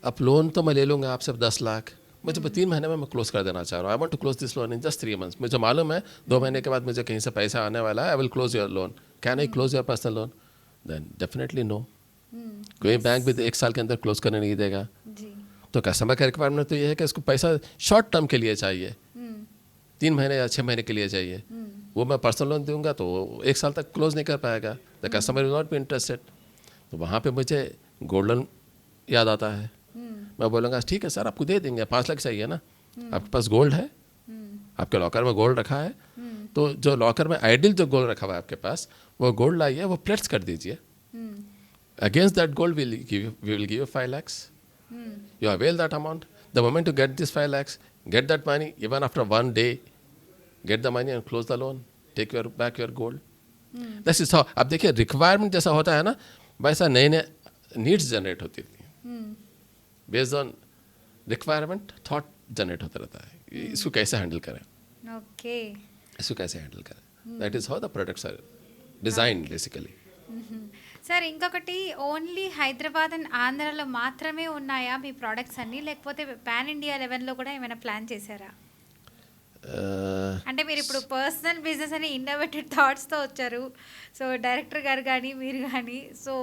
अब लोन तो मैं ले लूँगा आपसे 10 लाख, मुझे 3 महीने में मैं क्लोज कर देना चाह रहा हूँ. I want to close this loan in just 3 months. मुझे मालूम है 2 महीने के बाद मुझे कहीं से पैसा आने वाला है. I will close your loan. Can I close your personal loan? Then definitely no. कोई बैंक भी 1 साल के अंदर क्लोज करने नहीं देगा. जी. तो कस्टमर का रिक्वायरमेंट तो ये है कि इसको पैसा शॉर्ट टर्म के लिए चाहिए, 3 महीने या 6 महीने के लिए चाहिए. वो मैं पर्सनल लोन दूंगा तो 1 साल तक क्लोज नहीं कर पाएगा. The customer will not be interested. तो वहाँ पे मुझे गोल्ड लोन याद आता है. मैं बोलूँगा ठीक है सर आपको दे देंगे, 5 लाख चाहिए ना, आपके पास गोल्ड है, आपके लॉकर में गोल्ड रखा है, तो जो लॉकर में आइडियल जो गोल्ड रखा हुआ है आपके पास, वो गोल्ड लाइए, वो प्लेट्स कर दीजिए. Against that gold we will give you 5 lakhs. You avail that amount. The moment you get this 5 lakhs, get that money, even after 1 day, get the money and close the loan. Take back your gold. This is how. अब देखिए requirement जैसा होता है ना, वैसा नए नए needs generate होती थी. Based on requirement thought generate होता रहता है. इसको कैसे हैंडल करें, ఓకే. इसको कैसे हैंडल करें. That is how the products are design basically. Sir ఇంకొకటి, ఓన్లీ హైదరాబాద్ అండ్ ఆంధ్రాలో మాత్రమే ఉన్నాయా మీ ప్రోడక్ట్స్ అన్నీ, లేకపోతే పాన్ ఇండియా లెవెల్లో కూడా ఏమైనా ప్లాన్ చేశారా? అంటే మీరు ఇప్పుడు పర్సనల్ బిజినెస్ అని ఇన్నోవేటివ్ థాట్స్తో వచ్చారు. సో డైరెక్టర్ గారు కానీ మీరు కానీ, so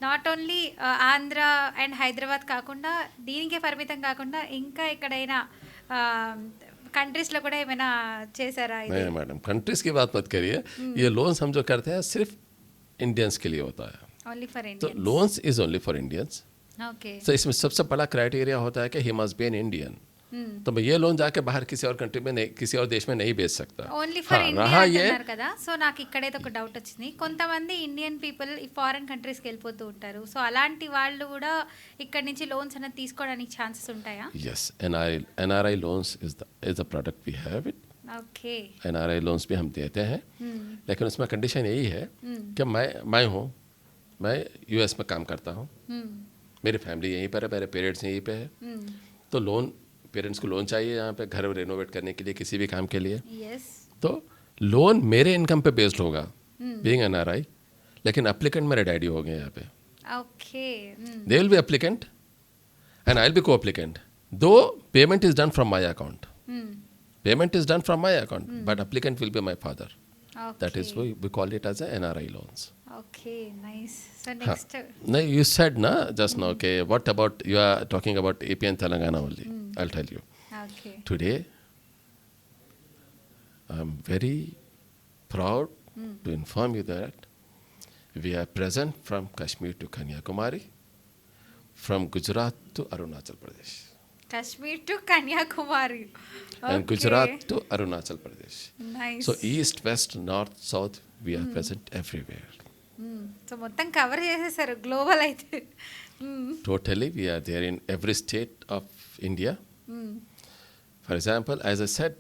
not only Andhra and Hyderabad కాకుండా, దీనికే పరిమితం కాకుండా ఇంకా ఎక్కడైనా కంట్రీస్లో కూడా ఏమైనా చేశారా? नहीं मैडम, कंट्रीज की बात मत करिए. ये लोन्स हम जो करते हैं सिर्फ इंडियंस के लिए होता है. ఓన్లీ ఫర్ तो Indian. Loans is only for Indians. Okay. तो इसमें सबसे बड़ा क्राइटेरिया होता है कि he must be an Indian. तो मैं ये लोन जाके बाहर किसी और कंट्री में नहीं, किसी और देश में नहीं बेच सकता. ఓన్లీ ఫర్ हाँ, ఇండియా रहा ये అంటున్నారు కదా, సో నాకు ఇక్కడైతే ఒక డౌట్ వచ్చింది. కొంతమంది ఇండియన్ పీపుల్ ఈ ఫారెన్ కంట్రీస్కి వెళ్ళిపోతూ ఉంటారు. సో అలాంటి వాళ్ళు కూడా ఇక్కడ నుంచి లోన్స్ అనేది తీసుకోవడానికి ఛాన్సెస్ ఉంటాయా? yes, NRI loans is the product we have it. Okay. NRI loans भी हम देते हैं, लेकिन उसमें कंडीशन यही है कि मैं हूँ, मैं US में काम करता हूँ, मेरी फैमिली यहीं पर है, मेरे पेरेंट्स यहीं पे है. तो लोन, पेरेंट्स को लोन चाहिए यहाँ पे घर रेनोवेट करने के लिए, किसी भी काम के लिए. ఎస్. तो लोन मेरे इनकम पे बेस्ड होगा बीइंग NRI, लेकिन एप्लीकेंट मेरे डैडी हो गए यहाँ पे. Okay. They will be applicant and I will be को एप्लीकेंट. दो payment is done from my account. Payment is done from my account, but applicant will be my father. That is why we call it as a NRI loans. Okay. Nice. So Huh. Next. No, you said na just now. Okay, what about you are talking about AP and Telangana only? I'll tell you. Okay. Today, I'm very proud to inform you that we are present from Kashmir to Kanyakumari, from Gujarat to Arunachal Pradesh, Kashmir to Kanyakumari. and Gujarat to Arunachal Pradesh. Nice. So east, west, north, south, we are present everywhere. So మొత్తం cover చేసేసారు global అయితే. Totally, we are there in every state of India. For example, as I said,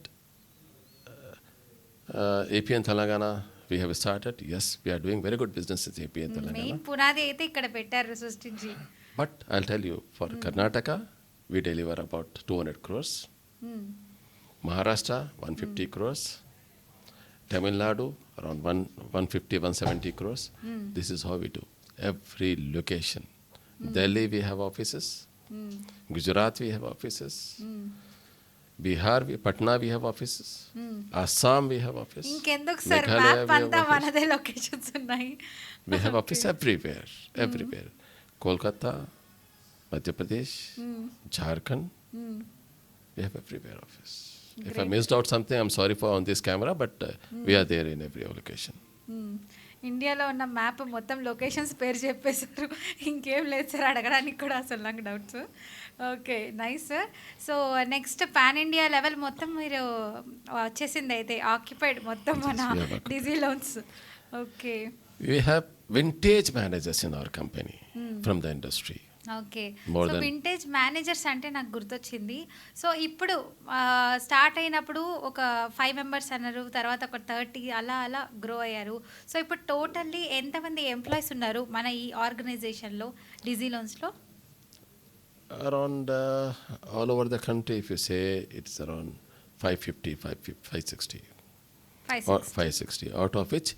AP and Telangana, we have started. Yes, we are doing very good business with AP and Telangana. Main పునాది అయితే ఇక్కడ పెట్టారు సృష్టించి. But I'll tell you, for Karnataka, we deliver about 200 crores. Maharashtra, 150 crores. Tamil Nadu, around 150, 170 crores. This is how we do. Every location. Delhi, we have offices. Gujarat, we have offices. Bihar, Patna, we have offices. Assam, we have office. ఇంకెందుకు sir, Meghalaya, map we have అంతా office. మనదే locations ఉన్నాయి. We have office everywhere, everywhere. Kolkata, Madhya Pradesh, Jharkhand, we have everywhere office. If I missed out something, I'm sorry for on this camera, but we are there in every location. ఇండియాలో ఉన్న map మొత్తం locations పేరు చెప్పేశారు. ఇంకేం లేదు sir అడగడానికి కూడా అసలు నాకు doubts. Okay. Nice sir. So next pan India level మొత్తం మీరు వచ్చేసింది అయితే, ఆక్యుపైడ్ మొత్తం మన DigiLoans. Okay. We have vintage managers in our company from the industry. Okay. More so, than vintage managers అంటే నాకు గుర్తొచ్చింది. సో, ఇప్పుడు స్టార్ట్ అయినప్పుడు ఒక 5 మెంబర్స్ అన్నారు. తర్వాత ఒక 30 అలా అలా గ్రో అయ్యారు. సో, ఇప్పుడు టోటల్లీ ఎంతమంది ఎంప్లాయీస్ ఉన్నారు మన ఈ ఆర్గనైజేషన్‌లో Digi లోన్స్‌లో? around all over the country, if you say it's around 550, 560, 5, or 6. 560, out of which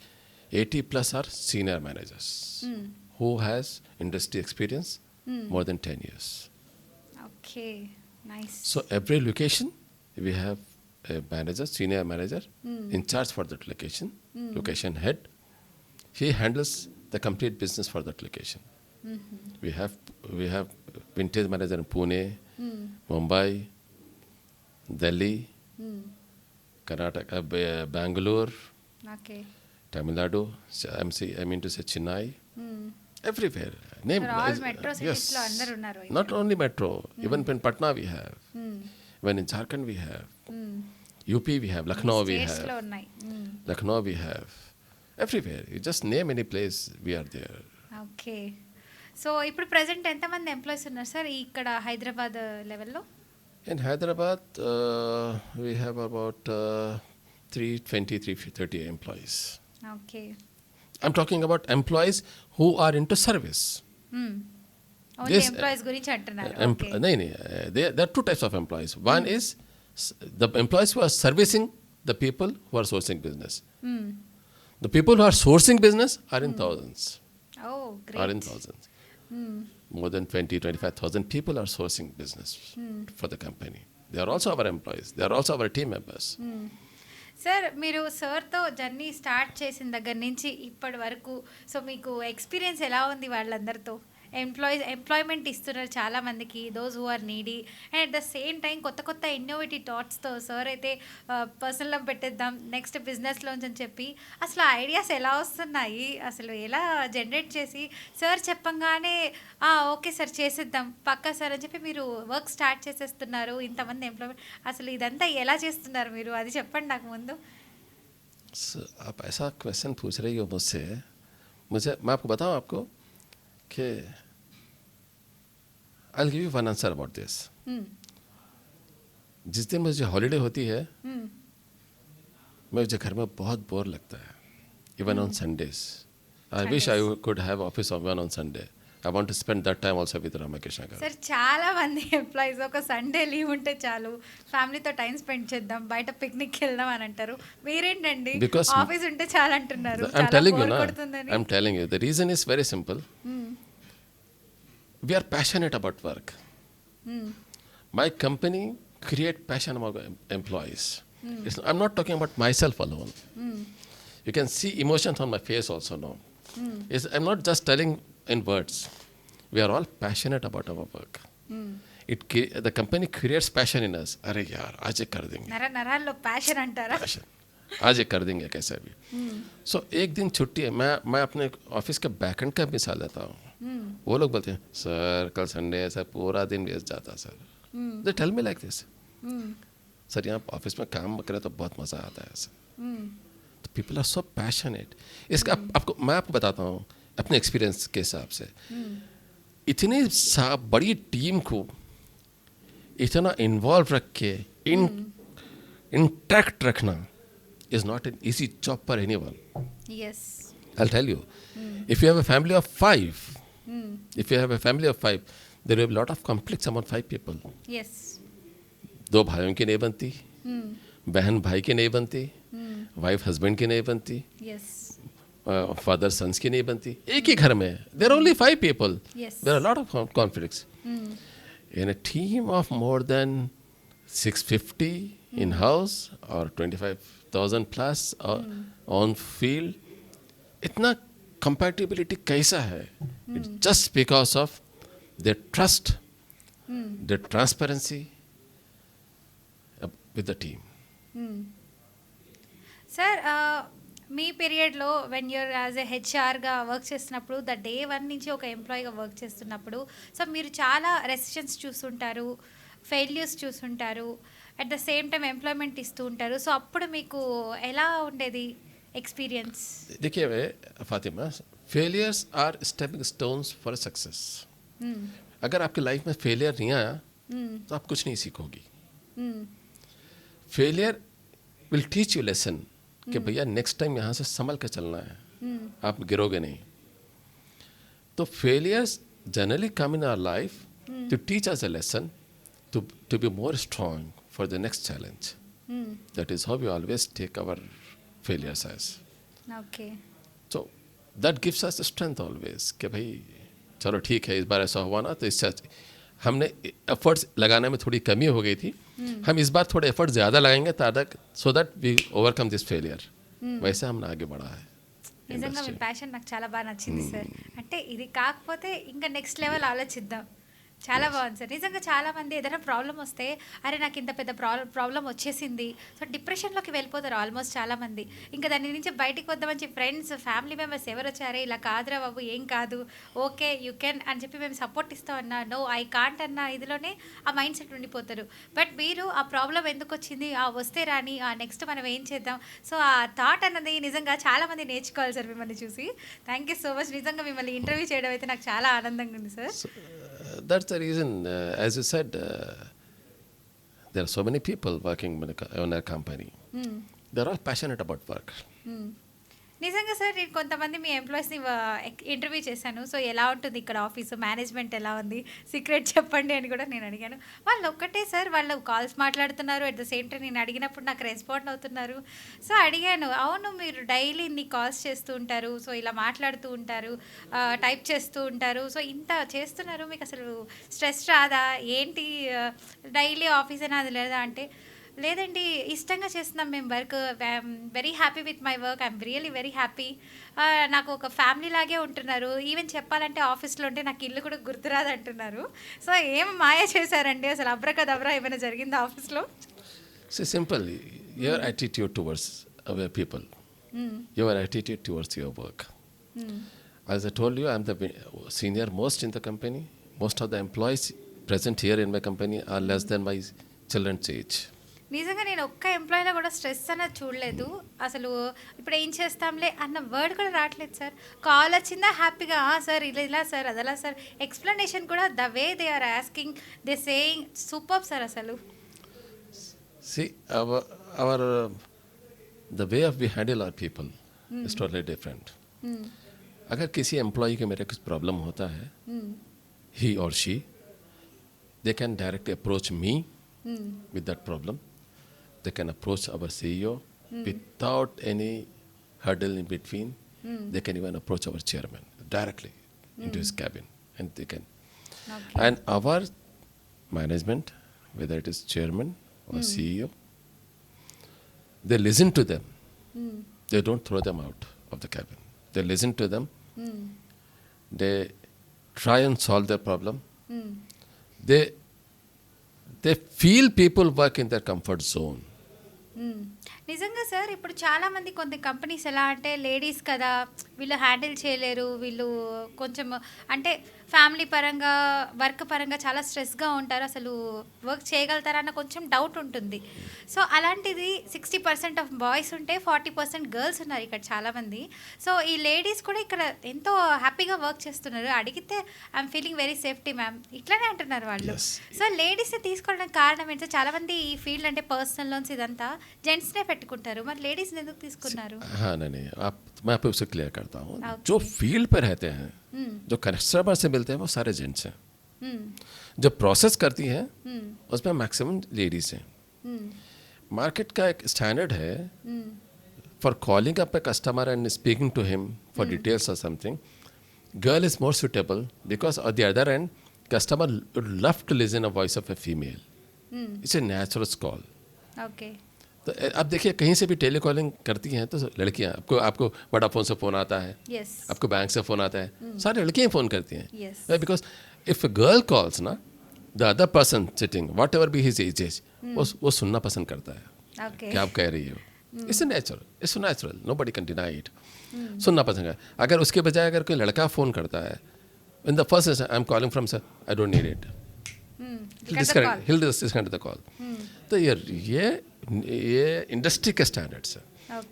80 plus are senior managers హ్మ్. who has industry experience more than 10 years. Okay. Nice. So every location we have a manager, senior manager in charge for that location, location head. He handles the complete business for that location. We have vintage manager in Pune, Mumbai, Delhi, Karnataka, Bangalore, okay. Tamil Nadu. I mean to say Chennai. Everywhere. Name They're all is- metro cities లో అందరూ ఉన్నారు. Not only metro, even in Patna we have. Even in Jharkhand we have. UP we have. Lucknow we స్టేట్స్‌లో have. ఉన్నాయి. Lucknow we have. Everywhere. You just name any place, we are there. Okay. So, ఇప్పుడు present ఎంతమంది employees ఉన్నారు sir ఇక్కడ హైదరాబాద్ లెవెల్‌లో? In Hyderabad, we have about 320, 330 employees. Okay. I'm talking about employees who are into service. Only This, employees గురించి అంటున్నారు. Okay. There are two types of employees. One is the employees who are servicing the people who are sourcing business. The people who are sourcing business are in thousands. Oh Are in great. thousands. More than 20, 25,000 people are sourcing business for the company. They are also our employees. They are also our team members. Sir మీరు సార్తో journey start చేసిన దగ్గర నుంచి ఇప్పటి వరకు so మీకు experience ఎలా ఉంది వాళ్ళందరితో? ఎంప్లాయ్మెంట్ ఇస్తున్నారు చాలా మందికి, those who are needy, and at the same time కొత్త కొత్త ఇన్నోవేటివ్ థాట్స్తో సార్ అయితే పర్సనల్ లోన్ పెట్టేద్దాం నెక్స్ట్ బిజినెస్ లోన్స్ అని చెప్పి అసలు ఐడియాస్ ఎలా వస్తున్నాయి, అసలు ఎలా జనరేట్ చేసి సార్ చెప్పంగానే ఓకే సార్ చేసేద్దాం పక్కా సార్ అని చెప్పి మీరు వర్క్ స్టార్ట్ చేసేస్తున్నారు ఇంతమంది ఎంప్లాయ్మెంట్, అసలు ఇదంతా ఎలా చేస్తున్నారు మీరు అది చెప్పండి నాకు ముందు. So, आप ऐसा क्वेश्चन पूछ रही हो मुझसे, मैं आपको बताऊं आपको कि I'll give you one answer about this. जिस दिन मुझे हॉलीडे होती है मुझे घर में बहुत बोर लगता है, even on Sundays. I wish I could have office one on Sunday. I want to spend that time also with Ramakrishna garu. Sir చాలా మంది ఎంప్లాయీస్ ఒక సండే లీవ్ ఉంటే చాలు ఫ్యామిలీతో టైం స్పెండ్ చేద్దాం బయట పిక్నిక్ వెళ్దాం అని అంటారు. మీరేంటండి Because ఆఫీస్ ఉంటే చాలు అంటున్నారు. I'm చాలా telling you bore na, కొడుతుందని. I'm telling you the reason is very simple. We are passionate about work. My company create passion among employees. I'm not talking about myself alone. You can see emotions on my face also now. I'm not just telling in words. We are all passionate about our work. The company creates passion in us. अरे यार आज ये कर देंगे. నరాల్లో passion అంటారా? Passion. आज ये कर देंगे कैसे भी. So एक दिन छुट्टी है, मैं अपने ऑफिस के बैकएंड का मिसाल देता हूँ. वो लोग बोलते हैं सर कल संडे है सर पूरा दिन वेस्ट जाता sir. They tell me like this. Sir यहाँ ऑफिस में काम करें तो बहुत मज़ा आता है सर. तो पीपल आर सो पैशनेट. इसका मैं आपको बताता हूँ अपने एक्सपीरियंस के हिसाब से. इतनी बड़ी टीम को इतना इन्वॉल्व रख के इंटैक्ट रखना is not an easy job for anyone. Yes. I'll tell you. If you have a family of 5, there will be a lot of conflicts among 5 people. Yes. 2 भाइयों की नहीं बनती, बहन भाई की नहीं बनती, वाइफ हस्बैंड की नहीं बनती, Yes. फादर सन्स की नहीं बनती. एक ही घर में there are only 5 people. Yes. There are a lot of conflicts. In a team of more than 650 in house or 25,000 plus on field, इतना compatibility कैसा है? It's just because of their trust, their transparency with the team. Sir మీ పీరియడ్లో when you're as a హెచ్ఆర్గా work చేస్తున్నప్పుడు the day 1 నుంచి ఒక ఎంప్లాయీగా work చేస్తున్నప్పుడు సో మీరు చాలా రెసిస్టెన్స్ చూస్తుంటారు, ఫెయిల్యూర్స్ చూస్తుంటారు, at the same time employment ఇస్తూ ఉంటారు. సో అప్పుడు మీకు ఎలా ఉండేది ఎక్స్పీరియన్స్? देखिए Fatima, failures are stepping stones for success. अगर आपकी लाइफ में फेलियर नहीं आया तो आप कुछ नहीं सीखोगी. Failure will teach you lesson कि भैया नेक्स्ट टाइम यहाँ से संभल के चलना है, आप गिरोगे नहीं. तो failures generally come in our life to teach us a lesson to be more strong for the next challenge. That is how we always take our failures as. Okay. So that gives us strength always कि भाई चलो ठीक है, इस बार ऐसा हुआ ना तो इससे हमने एफर्ट्स लगाने में थोड़ी कमी हो गई थी, हम इस बार थोड़े एफर्ट ज़्यादा लगाएंगे so that we overcome this failure. वैसे हमने आगे बढ़ा है. నిజంగా మీ ప్యాషన్ నాకు చాలా బాగా నచ్చింది సార్. అంటే ఇది కాకపోతే ఇంకా నెక్స్ట్ లెవెల్ ఆలోచిద్దాం. చాలా బాగుంది సార్. నిజంగా చాలామంది ఏదైనా ప్రాబ్లం వస్తే అరే నాకు ఇంత పెద్ద ప్రాబ్లం వచ్చేసింది, సో డిప్రెషన్లోకి వెళ్ళిపోతారు ఆల్మోస్ట్ చాలామంది. ఇంకా దాని నుంచి బయటికి వద్దామని చెప్పి ఫ్రెండ్స్ ఫ్యామిలీ మెంబర్స్ ఎవరు వచ్చారే ఇలా కాదురా బాబు ఏం కాదు, ఓకే యూ కెన్ అని చెప్పి మేము సపోర్ట్ ఇస్తామన్నా, నో ఐ కాంట్ అన్న ఇదిలోనే ఆ మైండ్ సెట్ ఉండిపోతారు. బట్ మీరు ఆ ప్రాబ్లం ఎందుకు వచ్చింది, ఆ వస్తే రాని ఆ నెక్స్ట్ మనం ఏం చేద్దాం, సో ఆ థాట్ అన్నది నిజంగా చాలామంది నేర్చుకోవాలి సార్ మిమ్మల్ని చూసి. Thank you so much. నిజంగా మిమ్మల్ని ఇంటర్వ్యూ చేయడం అయితే నాకు చాలా ఆనందంగా ఉంది sir. That's the reason, as you said, there are so many people working in a company. They're all passionate about work. నిజంగా సార్ నేను కొంతమంది మీ ఎంప్లాయీస్ని ఇంటర్వ్యూ చేశాను. సో ఎలా ఉంటుంది ఇక్కడ ఆఫీసు, మేనేజ్మెంట్ ఎలా ఉంది, సీక్రెట్ చెప్పండి అని కూడా నేను అడిగాను. వాళ్ళు ఒక్కటే సార్ వాళ్ళు కాల్స్ మాట్లాడుతున్నారు, అట్ ద సేమ్ టైం నేను అడిగినప్పుడు నాకు రెస్పాండ్ అవుతున్నారు. సో అడిగాను, అవును మీరు డైలీ ఇన్ని కాల్స్ చేస్తూ ఉంటారు, సో ఇలా మాట్లాడుతూ ఉంటారు, టైప్ చేస్తూ ఉంటారు, సో ఇంత చేస్తున్నారు, మీకు అసలు స్ట్రెస్ రాదా ఏంటి, డైలీ ఆఫీస్ అయినా అది లేదా అంటే, లేదండి ఇష్టంగా చేస్తున్నాం మేము work, I'm very happy with my work, I'm really very happy, నాకు ఒక ఫ్యామిలీ లాగే ఉంటున్నారు, ఈవెన్ చెప్పాలంటే ఆఫీస్లో ఉంటే నాకు ఇల్లు కూడా గుర్తురాదు అంటున్నారు. సో ఏం మాయ చేశారండి అసలు, అబ్రకదబ్రా ఏమైనా జరిగిందా ఆఫీస్లో? So simple, your attitude towards our people, your attitude towards your work. As I told you, I'm the senior most in the company. Most of the employees present here in my company are less than my children's age. నిజంగా నేను ఒక్క ఎంప్లాయీలో కూడా stress అన్నది చూడలేదు. అసలు ఇప్పుడు ఏం చేస్తాంలే అన్న వర్డ్ కూడా రావట్లేదు సార్. కాల్ వచ్చిందా హ్యాపీగా సార్ ఇలా సార్ అదలా సార్, ఎక్స్ప్లెనేషన్ కూడా the way they are asking, they saying super sir అసలు. See, the way of we handle our people is totally different. अगर किसी एम्प्लॉय के मेरे कुछ प्रॉब्लम होता है, he or she, they can directly approach me with that problem. They can approach our CEO without any hurdle in between. They can even approach our chairman directly into his cabin, and they can. Okay. And our management, whether it is chairman or CEO, they listen to them. They don't throw them out of the cabin. They listen to them. They try and solve their problem. They feel people work in their comfort zone. నిజంగా sir ఇప్పుడు చాలామంది కొన్ని companies ఎలా అంటే ladies కదా వీళ్ళు handle చేయలేరు, వీళ్ళు కొంచెం అంటే ఫ్యామిలీ పరంగా వర్క్ పరంగా చాలా స్ట్రెస్గా ఉంటారు, అసలు వర్క్ చేయగలుగుతారా అన్న కొంచెం డౌట్ ఉంటుంది. సో అలాంటిది 60% ఆఫ్ బాయ్స్ ఉంటే 40% గర్ల్స్ ఉన్నారు ఇక్కడ చాలామంది. సో ఈ లేడీస్ కూడా ఇక్కడ ఎంతో హ్యాపీగా వర్క్ చేస్తున్నారు. అడిగితే I'm feeling very safety ma'am ఇట్లానే అంటున్నారు వాళ్ళు. సో లేడీస్ని తీసుకోవడానికి కారణం ఏంటో, చాలామంది ఈ ఫీల్డ్ అంటే పర్సనల్ లోన్స్ ఇదంతా జెంట్స్నే పెట్టుకుంటారు, మరి లేడీస్ని ఎందుకు తీసుకున్నారు? हाँ नहीं, मैं आपको उससे क्लियर करता हूँ. जो फील्ड पर रहते हैं, जो कस्टमर से मिलते हैं वो सारे जेंट्स हैं. जो प्रोसेस करती हैं उसमें मैक्सिमम लेडीज हैं. मार्केट का एक स्टैंडर्ड है for calling up a customer and speaking to him for details और something. Girl is more suitable because on the other end customer love to listen a voice of a female. It's a natural call. Okay. तो अब देखिए कहीं से भी tele calling करती हैं तो लड़कियां, आपको वोडाफोन से फ़ोन आता है, यस आपको बैंक से फ़ोन आता है, सारी लड़कियां फ़ोन करती हैं. Yes because if a girl calls ना, the other person sitting whatever be his age वो सुनना पसंद करता है ఓకే. क्या आप कह रही हो. It's natural, nobody can deny it. सुनना पसंद है. अगर उसके बजाय अगर कोई लड़का फ़ोन करता है, in the first I am calling from sir, I don't need it, he'll disconnect the call. तो ये इंडस्ट्री के स्टैंडर्ड्स हैं.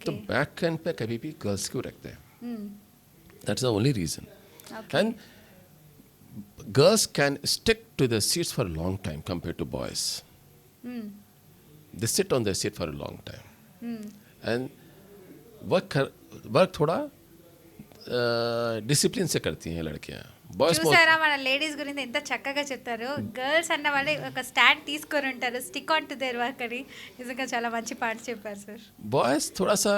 तो बैक एंड पे कभी भी गर्ल्स क्यों रखते हैं? That's the only reason. And girls can stick to their seats for a long time compared to boys. They sit on their seat for a long time. And work थोड़ा discipline से करती हैं लड़कियां. Boys చూసారా మన ladies గురించి ఎంత చక్కగా చెప్తారు. గర్ల్స్ అన్న వాళ్ళు ఒక స్టాండ్ తీసుకొని ఉంటారు, stick on to their work అని. నిజంగా చాలా మంచి పాట చెప్పారు సార్. बॉयज थोड़ा सा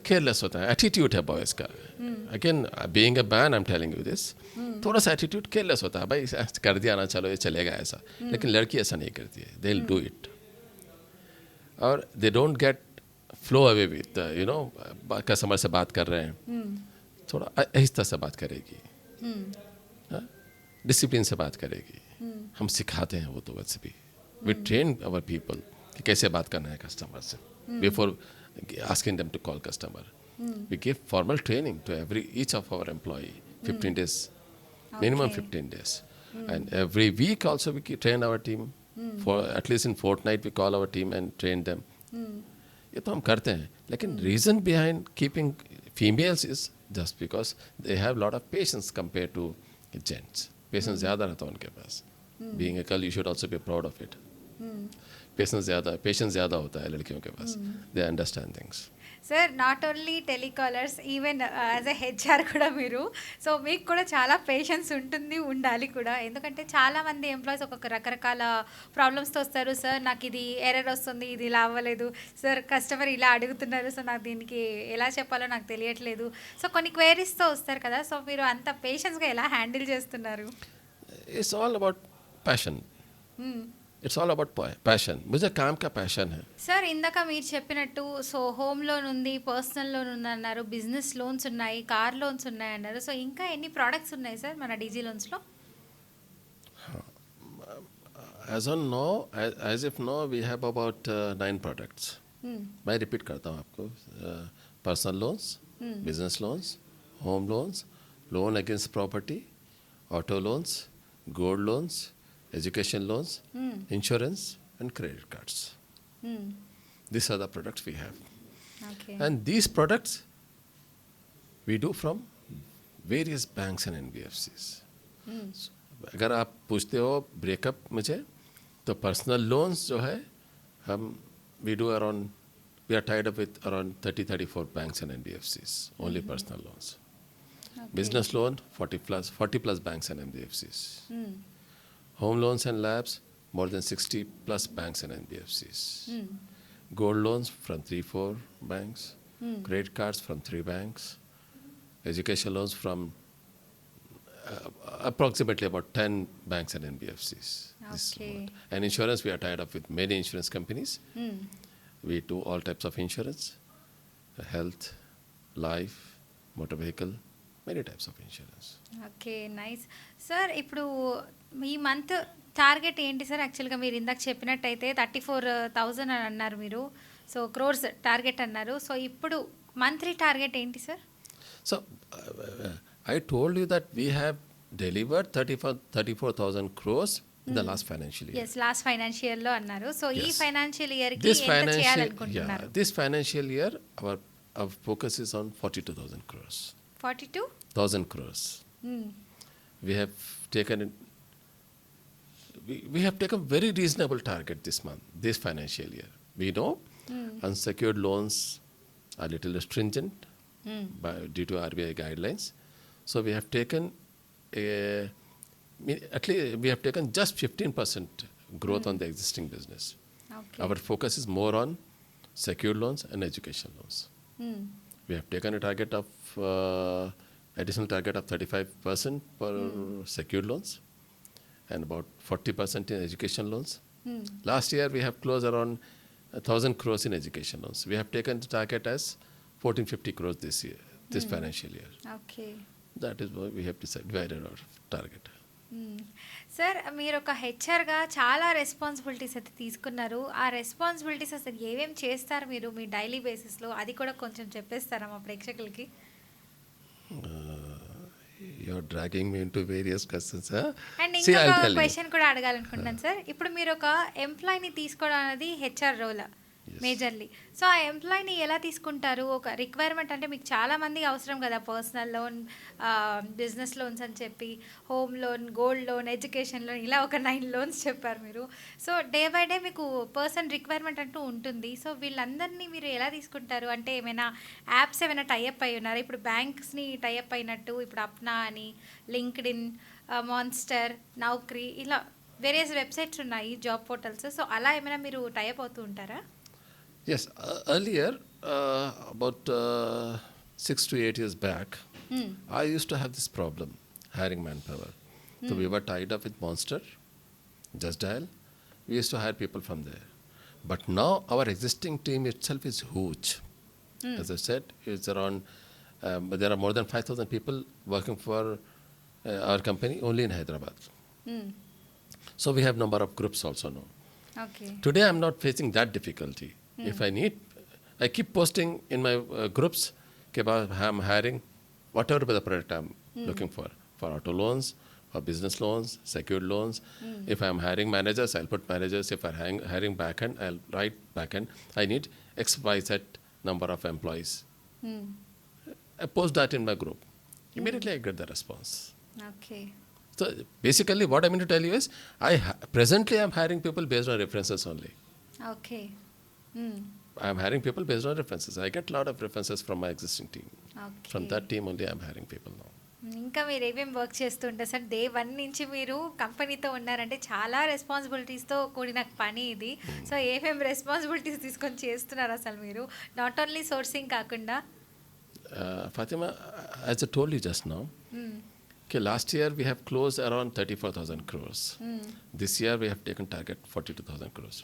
केयरलेस होता है. एटीट्यूड है बॉयज का. Again being a man I am telling you this. थोड़ा सा एटीट्यूड केयरलेस होता है. भाई कर दिया ना, चलो ये चलेगा ऐसा. लेकिन लड़की ऐसा नहीं करती है. They will do it. और they don't get flow away with customer से बात कर रहे हैं, थोड़ा आहिस्ता से बात करेगी, डिसिप्लिन से बात करेगी. हम सिखाते हैं वो तो वैसे भी. वी ट्रेन अवर पीपल कि कैसे बात करना है कस्टमर से before asking them to call customer. We give formal training to each of our employee, 15 days, minimum Okay. 15 days. And every week also we train our team. For at least in fortnight we call our team and train them. ये तो हम करते हैं. लेकिन reason behind keeping females is just because they have lot of patience compared to gents. Patience ज़्यादा रहता है उनके पास. Being a girl, you should also be proud of it. Patience ज़्यादा होता है लड़कियों के पास. They understand things. Sir not only telecallers, even as a HR కూడా మీరు, సో మీకు కూడా చాలా పేషెన్స్ ఉంటుంది, ఉండాలి కూడా. ఎందుకంటే చాలామంది ఎంప్లాయీస్ ఒక్కొక్క రకరకాల ప్రాబ్లమ్స్తో వస్తారు. సార్ నాకు ఇది ఎర్రర్ వస్తుంది, ఇది ఇలా అవ్వలేదు, సార్ కస్టమర్ ఇలా అడుగుతున్నారు, సో నాకు దీనికి ఎలా చెప్పాలో నాకు తెలియట్లేదు, సో కొన్ని క్వైరీస్తో వస్తారు కదా. సో మీరు అంత పేషెన్స్గా ఎలా హ్యాండిల్ చేస్తున్నారు? It's all about passion. It's all about passion. मुझे काम का पैशन है. సార్ ఇందాక మీరు చెప్పినట్టు సో హోమ్ లోన్ ఉంది, పర్సనల్ లోన్ ఉంది అన్నారు, బిజినెస్ లోన్స్ ఉన్నాయి, కార్ లోన్స్ ఉన్నాయి అన్నారు. సో ఇంకా ఎన్ని ప్రోడక్ట్స్ ఉన్నాయి సార్ మన DG లోన్స్లో? As on now, as if now we have about 9 products. मैं रिपीट करता हूँ आपको. Personal loans, business loans, home loans, loan against property, auto loans, gold loans, education loans, insurance and credit cards. These are the products we have. Okay. And these products we do from various banks and NBFCs. So, अगर आप पूछते हो breakup मुझे, तो personal loans जो है हम we do around, we are tied up with around 34 banks and NBFCs, only personal loans. Business loan 40 plus banks and NBFCs. Home loans and labs, more than 60 plus banks and NBFCs. Gold loans from 3-4 banks. Credit cards from 3 banks. Education loans from approximately about 10 banks and NBFCs. This is Okay. what. And insurance, we are tied up with many insurance companies. We do all types of insurance, health, life, motor vehicle, many types of insurance. Okay, nice. Sir ఇప్పుడు ఈ month target ఏంటి sir? యాక్చువల్గా మీరు ఇందాక చెప్పినట్టయితే 34,000 అని అన్నారు మీరు, so crores target అన్నారు. సో ఇప్పుడు మంత్లీ టార్గెట్ ఏంటి sir? So, I told you that we have delivered 34,000 crores in the last financial year. Yes, last financial లో అన్నారు. సో ఈ Yes. ఫైనాన్షియల్ ఇయర్కి This ఎంత financial, చేయాలనుకుంటున్నారు? this financial year, our focus is on 42,000 crores. 42? 1,000 crores. We have taken it. We have taken very reasonable target this financial year. We know unsecured loans are little stringent due to RBI guidelines. So we have taken at least we have taken just 15% growth on the existing business. Okay. Our focus is more on secured loans and education loans. We have taken a target of additional target of 35% for secured loans and about 40% in education loans. Last year we have closed around 1,000 crores in education loans. We have taken the target as 1,450 crores this year, this financial year. Okay. That is why we have divided our target. Sir మీరు ఒక హెచ్ఆర్గా చాలా responsibilities అయితే తీసుకున్నారు. ఆ responsibilities అసలు ఏమేమి చేస్తారు మీరు మీ డైలీ బేసిస్లో, అది కూడా కొంచెం చెప్పేస్తారా మా ప్రేక్షకులకి? You're dragging me into various questions, huh? And See, I'll ఇంకొక tell you. క్వశ్చన్ కూడా అడగాలనుకుంటున్నాను సార్. ఇప్పుడు మీరు ఒక ఎంప్లాయీని తీసుకోవడం అనేది HR role. Yes. Majorly. So, ఆ ఎంప్లాయ్‌ని ఎలా తీసుకుంటారు? ఒక రిక్వైర్మెంట్ అంటే మీకు చాలా మందికి అవసరం కదా! పర్సనల్ లోన్, బిజినెస్ లోన్స్ అని చెప్పి, home loan, gold loan, education loan ఇలా ఒక 9 లోన్స్ చెప్పారు మీరు. సో, డే బై డే మీకు పర్సన్ రిక్వైర్మెంట్ అంటూ ఉంటుంది. సో, వీళ్ళందరినీ మీరు ఎలా తీసుకుంటారు? అంటే ఏమైనా యాప్స్ ఏమైనా టై అప్ అయ్యి ఉన్నారా? ఇప్పుడు బ్యాంక్స్‌ని టై అప్ అయినట్టు ఇప్పుడు అప్నా అని, లింక్డ్ఇన్, మాన్స్టర్, నౌకరీ ఇలా వేరియస్ వెబ్‌సైట్స్ ఉన్నాయి జాబ్ పోర్టల్స్. సో, అలా ఏమైనా మీరు టై అప్ అవుతూ ఉంటారా? Yes, earlier, about 6 to 8 years back, హ్మ్. I used to have this problem hiring manpower. So we were tied up with Monster, Just Dial. We used to hire people from there. But now our existing team itself is huge. As I said, it's around, there are more than 5,000 people working for our company only in Hyderabad. హ్మ్. So we have number of groups also now. Okay. Today I'm not facing that difficulty. If I need, I keep posting in my groups about I'm hiring whatever the product I'm looking for auto loans, for business loans, secured loans. If I'm hiring managers, I'll put managers. If I'm hiring backend, I'll write backend. I need XYZ number of employees. హ్మ్. I post that in my group. Immediately I get the response. Okay. So basically what I mean to tell you is, presently I'm hiring people based on references only. Okay. హ్మ్. I'm hiring people based on references. I get a lot of references from my existing team. Okay. From that team only I'm hiring people now. ఇంకా మీరు ఏమేమి work చేస్తుంటారు sir? Day 1 నుంచి మీరు కంపెనీతో ఉన్నారంటే చాలా రెస్పాన్సిబిలిటీస్‌తో కూడిన పని ఇది. సో, ఏమేమి రెస్పాన్సిబిలిటీస్ తీసుకొని చేస్తున్నారు అసలు మీరు? నాట్ ఓన్లీ సోర్సింగ్ కాకుండా. Fatima, as I told you just now, హ్మ్. okay, last year we have closed around 34,000 crores. This year we have taken target 42,000 crores.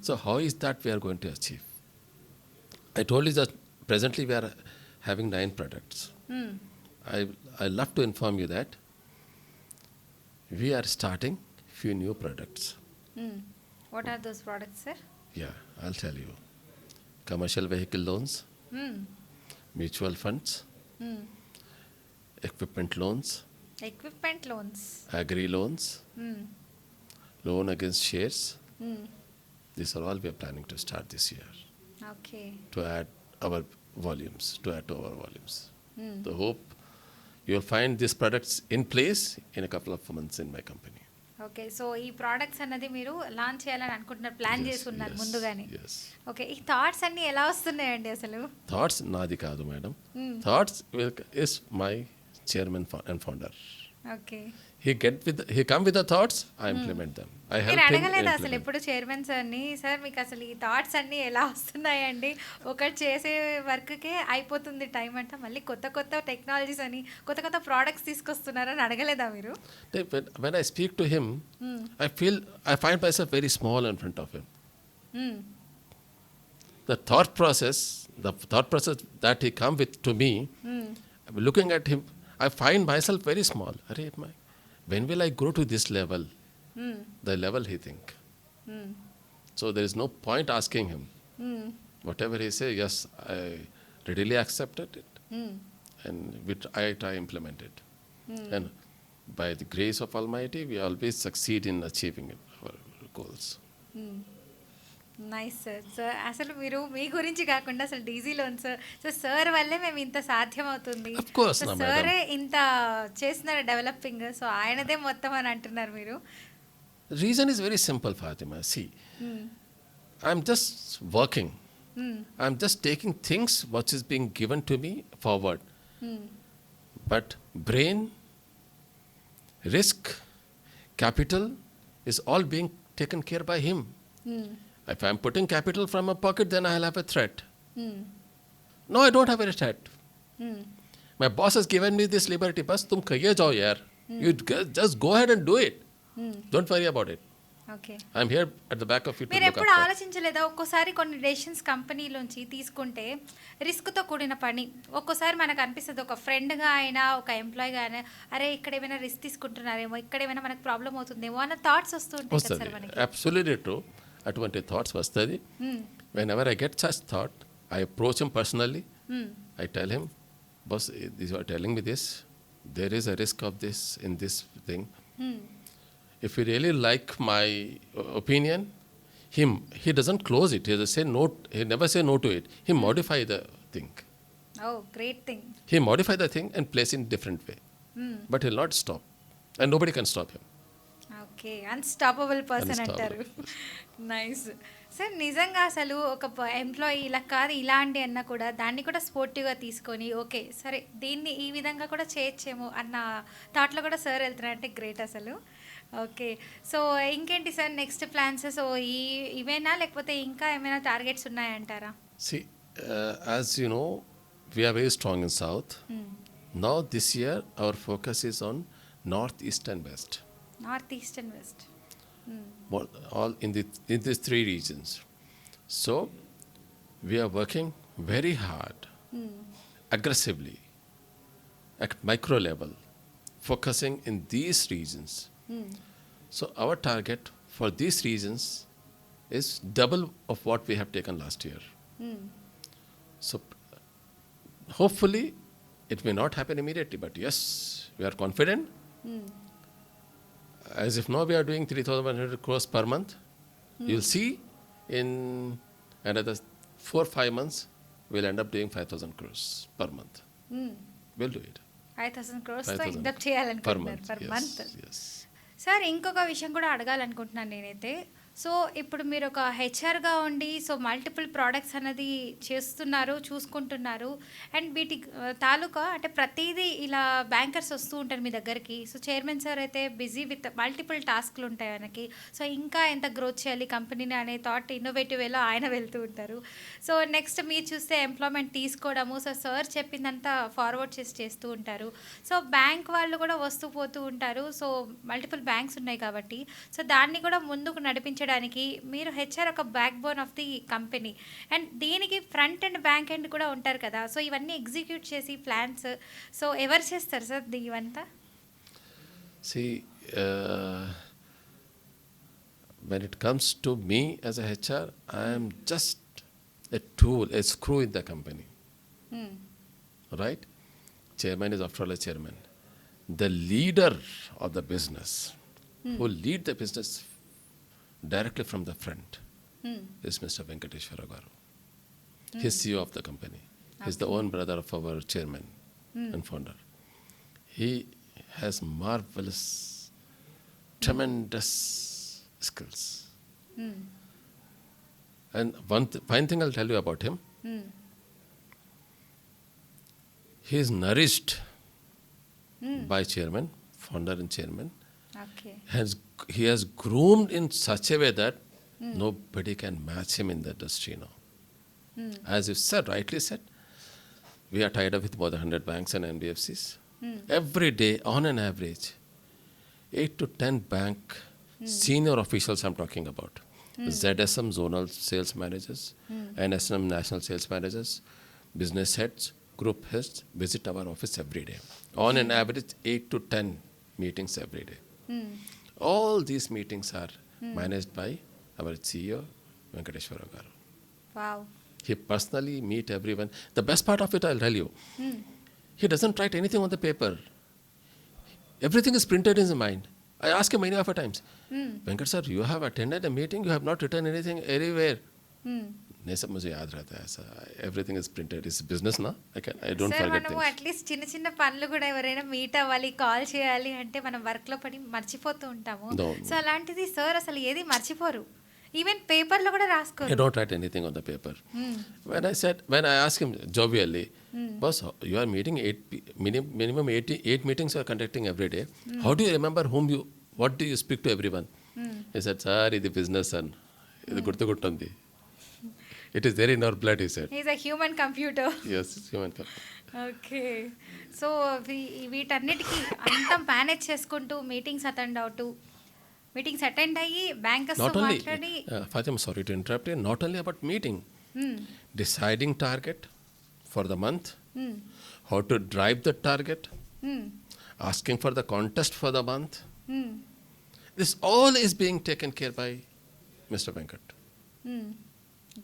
So how is that we are going to achieve? I told you that presently we are having 9 products. హ్మ్. I love to inform you that we are starting few new products. Hmm. What are those products sir? Yeah, I'll tell you. Commercial vehicle loans, హ్మ్. mutual funds, హ్మ్. equipment loans, equipment loans. agri loans, హ్మ్. loan against shares. హ్మ్. These are all we are planning to start this year okay. to add our volumes, to add to our volumes. హ్మ్. The hope you'll find these products in place in a couple of months in my company. Okay. So, ఈ products అన్నది మీరు launch చేయాలని అనుకుంటున్నారు. Plan Yes, చేసుకున్నారు yes, ముందుగానే. yes. Okay. ఈ thoughts అన్నీ ఎలా వస్తున్నాయండి అసలు? Thoughts nadi kaadu madam. Hmm. Thoughts is my chairman and founder. Okay. He come with the thoughts, I implement them. I help మీరు him అడగలేదా అసలు implement. ఎప్పుడు చైర్మన్ సార్‌ని? సార్ మీకు అసలు ఈ థాట్స్ అన్నీ ఎలా వస్తున్నాయండి? ఒకటి చేసే వర్క్‌కే అయిపోతుంది టైం అంతా మళ్ళీ కొత్త కొత్త టెక్నాలజీస్ అని, కొత్త కొత్త ప్రొడక్ట్స్ తీసుకొస్తున్నారని అడగలేదా మీరు? When I speak to him, I find myself very small in front of him. హ్మ్. The thought process that he come with to me, హ్మ్. looking at him, I find myself very small. When will I grow to this level? హ్మ్. The level he think. హ్మ్. So there is no point asking him. హ్మ్. Whatever he say, yes, I readily accepted it, హ్మ్. and I try implement it. And by the grace of Almighty, we always succeed in achieving our goals. హ్మ్. Nice sir. So, అసలు మీరు మీ గురించి కాకుండా అసలు DG loans so, sir వల్లే మేము ఇంత సాధ్యమవుతుంది. Of course, సో, నా సారే ఇంత చేస్తున్నారు డెవలపింగ్. సో, ఆయనదే మొత్తం అని అంటున్నారు మీరు. The reason is very simple, Fatima. See, హ్మ్. I'm just working. హ్మ్. I'm just taking things what is being given to me forward. హ్మ్. But brain, risk, capital is all being taken care by him. హ్మ్. If I'm putting capital from my pocket, then I'll have a threat. హ్మ్. No, I don't have any threat. హ్మ్. My boss has given me this liberty. Bas, tum kahiye jao yaar. You just go ahead and do it. హ్మ్. Don't worry about it. Okay. I'm here at the back of you to మీరు look ఎప్పుడు after. ఆలోచించలేదా? ఒక్కోసారి కొన్ని decisions కంపెనీలోంచి తీసుకుంటే రిస్క్‌తో కూడిన పని. ఒక్కోసారి మనకు అనిపిస్తది ఒక ఫ్రెండ్‌గా అయినా, ఒక ఎంప్లాయీగా అయినా, అరే ఇక్కడ ఏమైనా రిస్క్ తీసుకుంటున్నారేమో, ఇక్కడ ఏమైనా మనకు ప్రాబ్లమ్ అవుతుందేమో అన్న థాట్స్ వస్తూ ఉంటాయి కదా వస్తుంది సార్ మనకి. Absolutely true. అటువంటి థాట్స్ వస్తుంది. హ్మ్. When ever I get such thought, I approach him personally. హ్మ్. I tell him, boss, you are telling me this. There is a risk of this in this thing. హ్మ్. If you really like my opinion, he doesn't close it. He just say no. He never say no to it. He modify the thing. Oh great thing. He modify the thing and place in different way. But he'll not stop, and nobody can stop him. Okay, unstoppable person అంటారు. Unstoppable. Nice sir. నిజంగా అసలు ఒక employee ఇలా కాదు ఇలాంటి అన్నా కూడా దాన్ని కూడా స్పోర్టివ్గా తీసుకొని ఓకే సరే దీన్ని ఈ విధంగా కూడా చేయొచ్చేమో అన్న థాట్లో కూడా సార్ వెళ్తున్నారంటే గ్రేట్ అసలు. ఓకే, సో ఇంకేంటి సార్ నెక్స్ట్ ప్లాన్స్? సో ఇవేనా లేకపోతే ఇంకా ఏమైనా targets ఉన్నాయంటారా? See, as you know, we are very strong in South. Now this year, our focus is on North, East, and West. North east and west. All in these three regions. So we are working very hard, aggressively, at micro level, focusing in these regions. So our target for these regions is double of what we have taken last year. So hopefully it may not happen immediately, but yes, we are confident. As if now we are doing 3,100 crores per month, you'll see in another 4-5 months, we'll end up doing 5,000 crores per month. We'll do it. 5,000 crores తో 5,000 ఇండప్ per చేయాలనుకుంటున్నారు month. Per Yes, month. yes. Sir ఇంకొక విషయం కూడా అడగాలనుకుంటున్నాను నేనైతే. So ఇప్పుడు మీరు ఒక హెచ్ఆర్గా ఉండి సో మల్టిపుల్ ప్రోడక్ట్స్ అనేది చేస్తున్నారు, చూసుకుంటున్నారు. అండ్ వీటి తాలూకా అంటే ప్రతిదీ ఇలా బ్యాంకర్స్ వస్తూ ఉంటారు మీ దగ్గరికి. సో చైర్మన్ సార్ అయితే బిజీ విత్ మల్టిపుల్ టాస్క్లు ఉంటాయి ఆయనకి. సో ఇంకా ఎంత గ్రోత్ చేయాలి కంపెనీని అనే థాట్ ఇన్నోవేటివ్ వేలో ఆయన వెళ్తూ ఉంటారు. సో నెక్స్ట్ మీరు చూస్తే ఎంప్లాయ్మెంట్ తీసుకోవడము, సో సార్ చెప్పిందంతా ఫార్వర్డ్ చేస్తూ ఉంటారు. సో బ్యాంక్ వాళ్ళు కూడా వస్తూ పోతూ ఉంటారు. సో మల్టిపుల్ బ్యాంక్స్ ఉన్నాయి కాబట్టి సో దాన్ని కూడా ముందుకు నడిపించడానికి మీరు హెచ్ఆర్ ఒక back bone of the company. And దీనికి ఫ్రంట్ అండ్ బ్యాక్ ఎండ్ కూడా ఉంటారు కదా. సో ఇవన్నీ ఎగ్జిక్యూట్ చేసి ప్లాన్స్ సో ఎవరు చేస్తారు సార్ ఇవంతా? See, when it comes to me as a HR, I am just a tool, a screw in the company. Right? Chairman is after all a chairman. The leader of the business, who lead the business directly from the front, is Mr. Venkateshwara Garu. He's CEO of the company. He's the own brother of our chairman and founder. He has marvelous, tremendous skills. And one thing I'll tell you about him, he is nourished by chairman, founder and chairman. Okay. He has groomed in such a way that nobody can match him in the industry now. As you said, rightly said, we are tied up with more than 100 banks and NBFCs. Every day, on an average, 8 to 10 bank senior officials I'm talking about. ZSM zonal sales managers, NSM national sales managers, business heads, group heads visit our office every day. On an average, 8 to 10 meetings every day. All these meetings are managed by our CEO, Venkateshwara Garu. Wow. He personally meet everyone. The best part of it, I'll tell you, he doesn't write anything on the paper. Everything is printed in his mind. I ask him many of the times, Venkat sir, you have attended a meeting, you have not written anything anywhere. नहीं सब मुझे याद रहता है ऐसा. Everything is printed. It's business ना. I don't sir forget మనము things. At least చిన్న చిన్న పనులు కూడా ఎవరైనా మీట్ అవ్వాలి, కాల్ చేయాలి అంటే మనం వర్క్లో పడి మర్చిపోతూ ఉంటాము. No. సో అలాంటిది సార్ అసలు ఏది మర్చిపోరు. ఈవెన్ పేపర్లో కూడా I రాసుకోరు. don't write anything on the paper. When I ask him jovially, boss, you are meeting minimum 8 meetings you are conducting every day. How do you remember what do you speak to everyone? He said, sir, ఇది business son. ఇది గుర్తుకుంటుంది. It is there in our blood, he said. Is a human computer. Yes, it's human capital. Okay. So వీటన్నిటికీ అంతా manage చేసుకుంటూ meetings attend అయ్యి bankers Not only, మాట్లాడి Fatima, sorry to interrupt you, not only about meeting, deciding target for the month, how to drive the target, asking for the contest for the month. This all is being taken care by Mr. Venkat.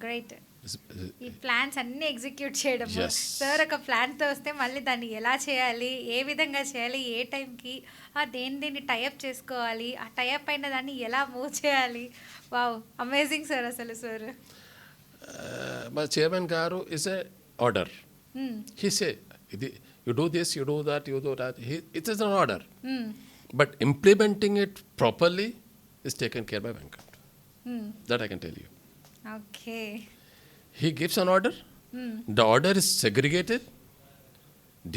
Great. It's- ఈ plans అన్నీ execute చేయడం. Yes. Sir ఒక ప్లాన్తో వస్తే మళ్ళీ దాన్ని ఎలా చేయాలి, ఏ విధంగా చేయాలి, ఏ టైంకి దేన్ని టైఅప్ చేసుకోవాలి, ఆ టైఅప్ అయిన దాన్ని ఎలా మూవ్ చేయాలి. వావ్, అమేజింగ్ సార్ అసలు sir. my chairman garu is a order. He say, you do this, you do that, you do that. It is an order. But implementing it properly is taken care by Venkat. That I can tell you. Okay. He gives an order. The order is segregated,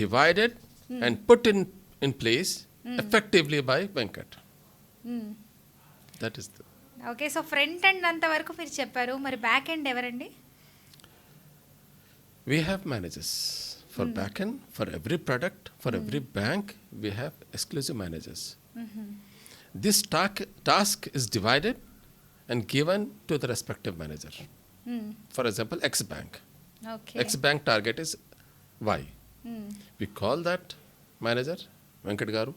divided, and put in place effectively by Venkat. That is the. Okay. So front end అంతవరకు మీరు చెప్పారు, మరి back end ఎవరండి? We have managers for backend, for every product, for every bank. We have exclusive managers. This task is divided and given to the respective manager. For example, X bank. Okay. X bank target is Y. We call that manager, Venkat Garu,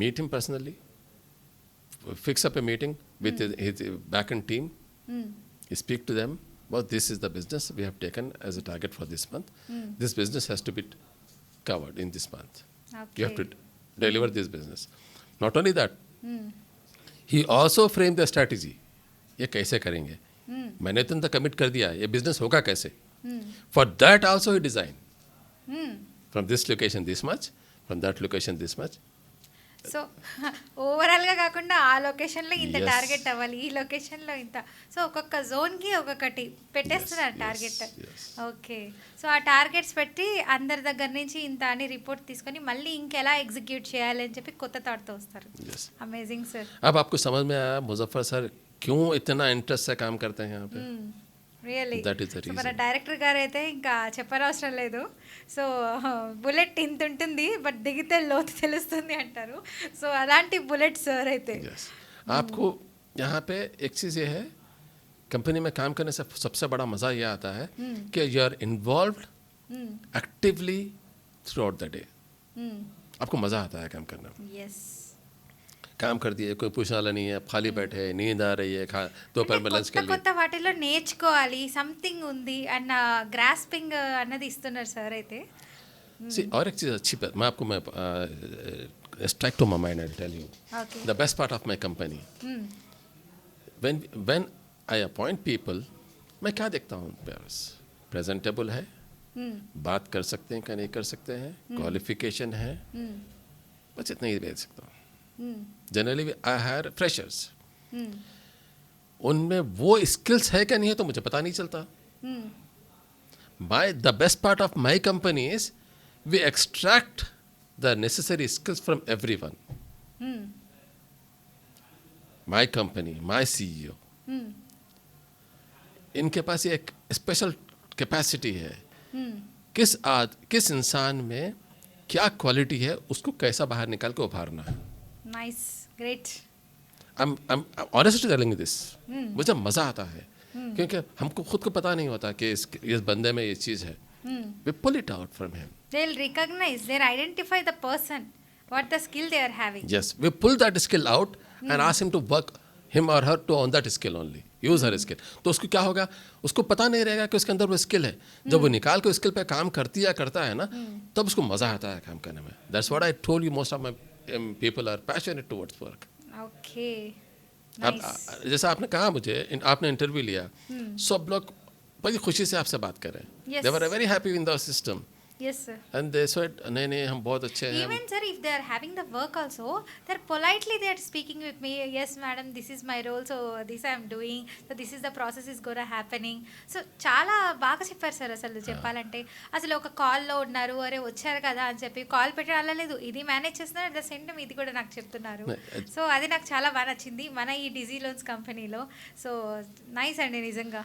meet him personally, fix up a meeting with his backend team. Speak to them. Well, this is the business we have taken as a target for this month. This business has to be covered in this month. You have to deliver this business. Not only that, he also framed the strategy. ये कैसे करेंगे? मैंने तो इतना commit कर दिया, ये business होगा कैसे? For that also he designed. From this location this much, from that location this much. So ఓవరాల్గా కాకుండా ఆ లొకేషన్లో ఇంత Yes. టార్గెట్ అవ్వాలి, ఈ లొకేషన్లో ఇంత, సో ఒక్కొక్క జోన్కి ఒక్కొక్కటి పెట్టేస్తున్నారు Yes, target. yes. Okay. So ఆ టార్గెట్స్ పెట్టి అందరి దగ్గర నుంచి ఇంత అని రిపోర్ట్ తీసుకొని మళ్ళీ ఇంకెలా ఎగ్జిక్యూట్ చేయాలి అని చెప్పి కొత్త థాట్తో వస్తారు. Yes. Amazing sir. अब आपको समझ में आया मुजफ्फर सर क्यों इतना इंटरेस्ट से काम करते हैं यहाँ पे? Really. That is the so మన reason. డైరెక్టర్ గారు అయితే ఇంకా చెప్పనవసరం లేదు. సో బుల్లెట్ ఇంత ఉంటుంది బట్ దిగితే లోతు తెలుస్తుంది అంటారు. సో అలాంటి బుల్లెట్ సార్ అయితే. Yes. आपको यहाँ पे एक चीज़ ये है, कंपनी में काम करने से सबसे बड़ा मज़ा ये आता है कि you are involved actively throughout the day. आपको मज़ा आता है काम करने में. ఎస్. काम कर दिए, कोई पूछने वाला नहीं है, खाली बैठे, नींद आ रही है, दोपहर में लंच कर लिए. కొత్త వాటిలో నేర్చుకోవాలి, సంథింగ్ ఉంది అన్న గ్రాస్పింగ్ అన్నది ఇస్తున్నారు సార్ అయితే. See, और एक चीज़ अच्छी बात मैं आपको strike to my mind, I'll tell you. Okay. The best part of my company. When I appoint people, मैं क्या देखता हूँ पास? प्रेजेंटेबल है, बात कर सकते हैं क्या नहीं कर सकते हैं, क्वालिफिकेशन है, बस इतना ही देख सकता हूँ. Generally I hire freshers. उनमें वो स्किल्स है क्या नहीं है तो मुझे पता नहीं चलता. The best part of my company is we extract the necessary skills from everyone. My company, my CEO, इनके पास ये एक स्पेशल कैपेसिटी है. किस इंसान में क्या क्वालिटी है उसको कैसा बाहर निकाल के उभारना है. Nice. Great. I'm honestly telling you this. मुझे मज़ा आता है क्योंकि हमको खुद को पता नहीं होता कि इस बंदे में ये चीज़ है. We pull it out from him. They will recognise, they identify the person, what the skill they are having. Yes, we pull that skill out and ask him to work him or her to on that skill only. Use her skill. तो उसको क्या होगा, उसको पता नहीं रहेगा कि उसके अंदर वो स्किल है. जब वो निकाल के स्किल पे काम करता है ना, तब उसको मज़ा आता है काम करने में. That's what I told you. Most of my people are passionate towards work. Okay. अब నైస్. जैसा आपने कहा मुझे, आपने इंटरव्यू लिया, सब लोग बड़ी खुशी से आपसे बात कर रहे हैं. Yes. They were very happy in the system yes sir. and they said नहीं हम बहुत अच्छे हैं. Even sir, if they are having the work also, they're politely they are speaking with me. Yes, madam, this is my role, so this I am doing. So this is the process is gonna happening. So చాలా బాగా చెప్పారు sir అసలు చెప్పాలంటే. అసలు ఒక కాల్లో ఉన్నారు, అరే వచ్చారు కదా అని చెప్పి కాల్ పెట్టి అల్లలేదు, ఇది మేనేజ్ చేస్తున్నారు, అట్ ద సేమ్ టైం ఇది కూడా నాకు చెప్తున్నారు. సో అది నాకు చాలా బాగా నచ్చింది మన ఈ డిజీ లోన్స్ కంపెనీలో. సో నైస్ అండి నిజంగా.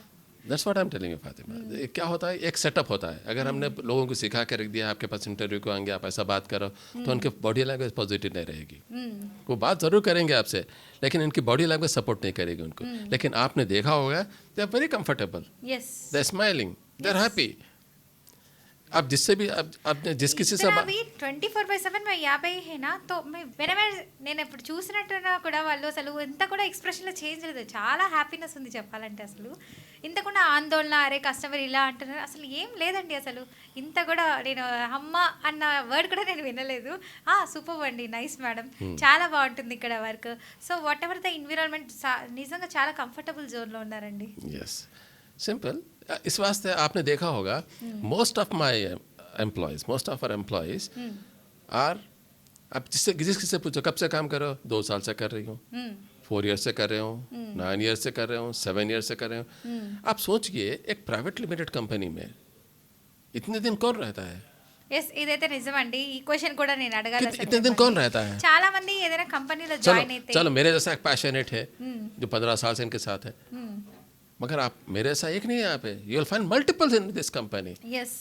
That's what I'm telling you, Fatima. क्या होता है, एक सेटअप होता है. अगर हमने लोगों को सिखा के रख दिया, आपके पास इंटरव्यू को आएंगे, आप ऐसा बात करो, तो उनकी बॉडी लैंग्वेज पॉजिटिव नहीं रहेगी. वो बात ज़रूर करेंगे आपसे, लेकिन इनकी बॉडी लैंग्वेज सपोर्ट नहीं करेगी उनको. लेकिन आपने देखा होगा, they are very comfortable, yes. They are smiling, they are happy. आप जिससे भी आपने जिस किसी से ఇద్దరు అవి 24/7 मैं 50 है ना तो मैं నేను ఇప్పుడు చూసినట్టున్నా కూడా వాళ్ళు అసలు ఎంత కూడా ఎక్స్ప్రెషన్లో చేంజ్ లేదు, చాలా హ్యాపీనెస్ ఉంది చెప్పాలంటే. అసలు ఇంత కూడా ఆందోళన, అరే కస్టమర్ ఇలా అంటున్నారు అసలు ఏం లేదండి. అసలు ఇంత కూడా నేను అమ్మ అన్న వర్డ్ కూడా నేను వినలేదు. సూపర్ అండి, నైస్ మేడం, చాలా బాగుంటుంది ఇక్కడ work. So whatever the environment నిజంగా చాలా కంఫర్టబుల్ జోన్లో ఉన్నారండి. Yes simple. इस वास्ते आपने देखा होगा most of my employees, most of our employees are, आप जिस किससे पूछो कब से काम कर रहे हो, 2 साल से कर रही हूँ, 4 ईयर से कर रहे हूँ, 9 ईयर से कर रहे हूँ, 7 ईयर से कर रहे हूँ. आप सोचिए एक प्राइवेट लिमिटेड कंपनी में इतने दिन कौन रहता है? ఎస్, ఇదైతే నిజమండి. ఈ క్వశ్చన్ కూడా నేను అడగాలి. इतने दिन कौन रहता है? చాలా మంది ఏదైనా కంపెనీలో चलो జాయిన్ అయితే चलो मेरे जैसा एक पैशनेट है जो 15 साल से इनके साथ है, मगर आप मेरे जैसा एक नहीं है यहाँ पे. You will find multiples in this company. Yes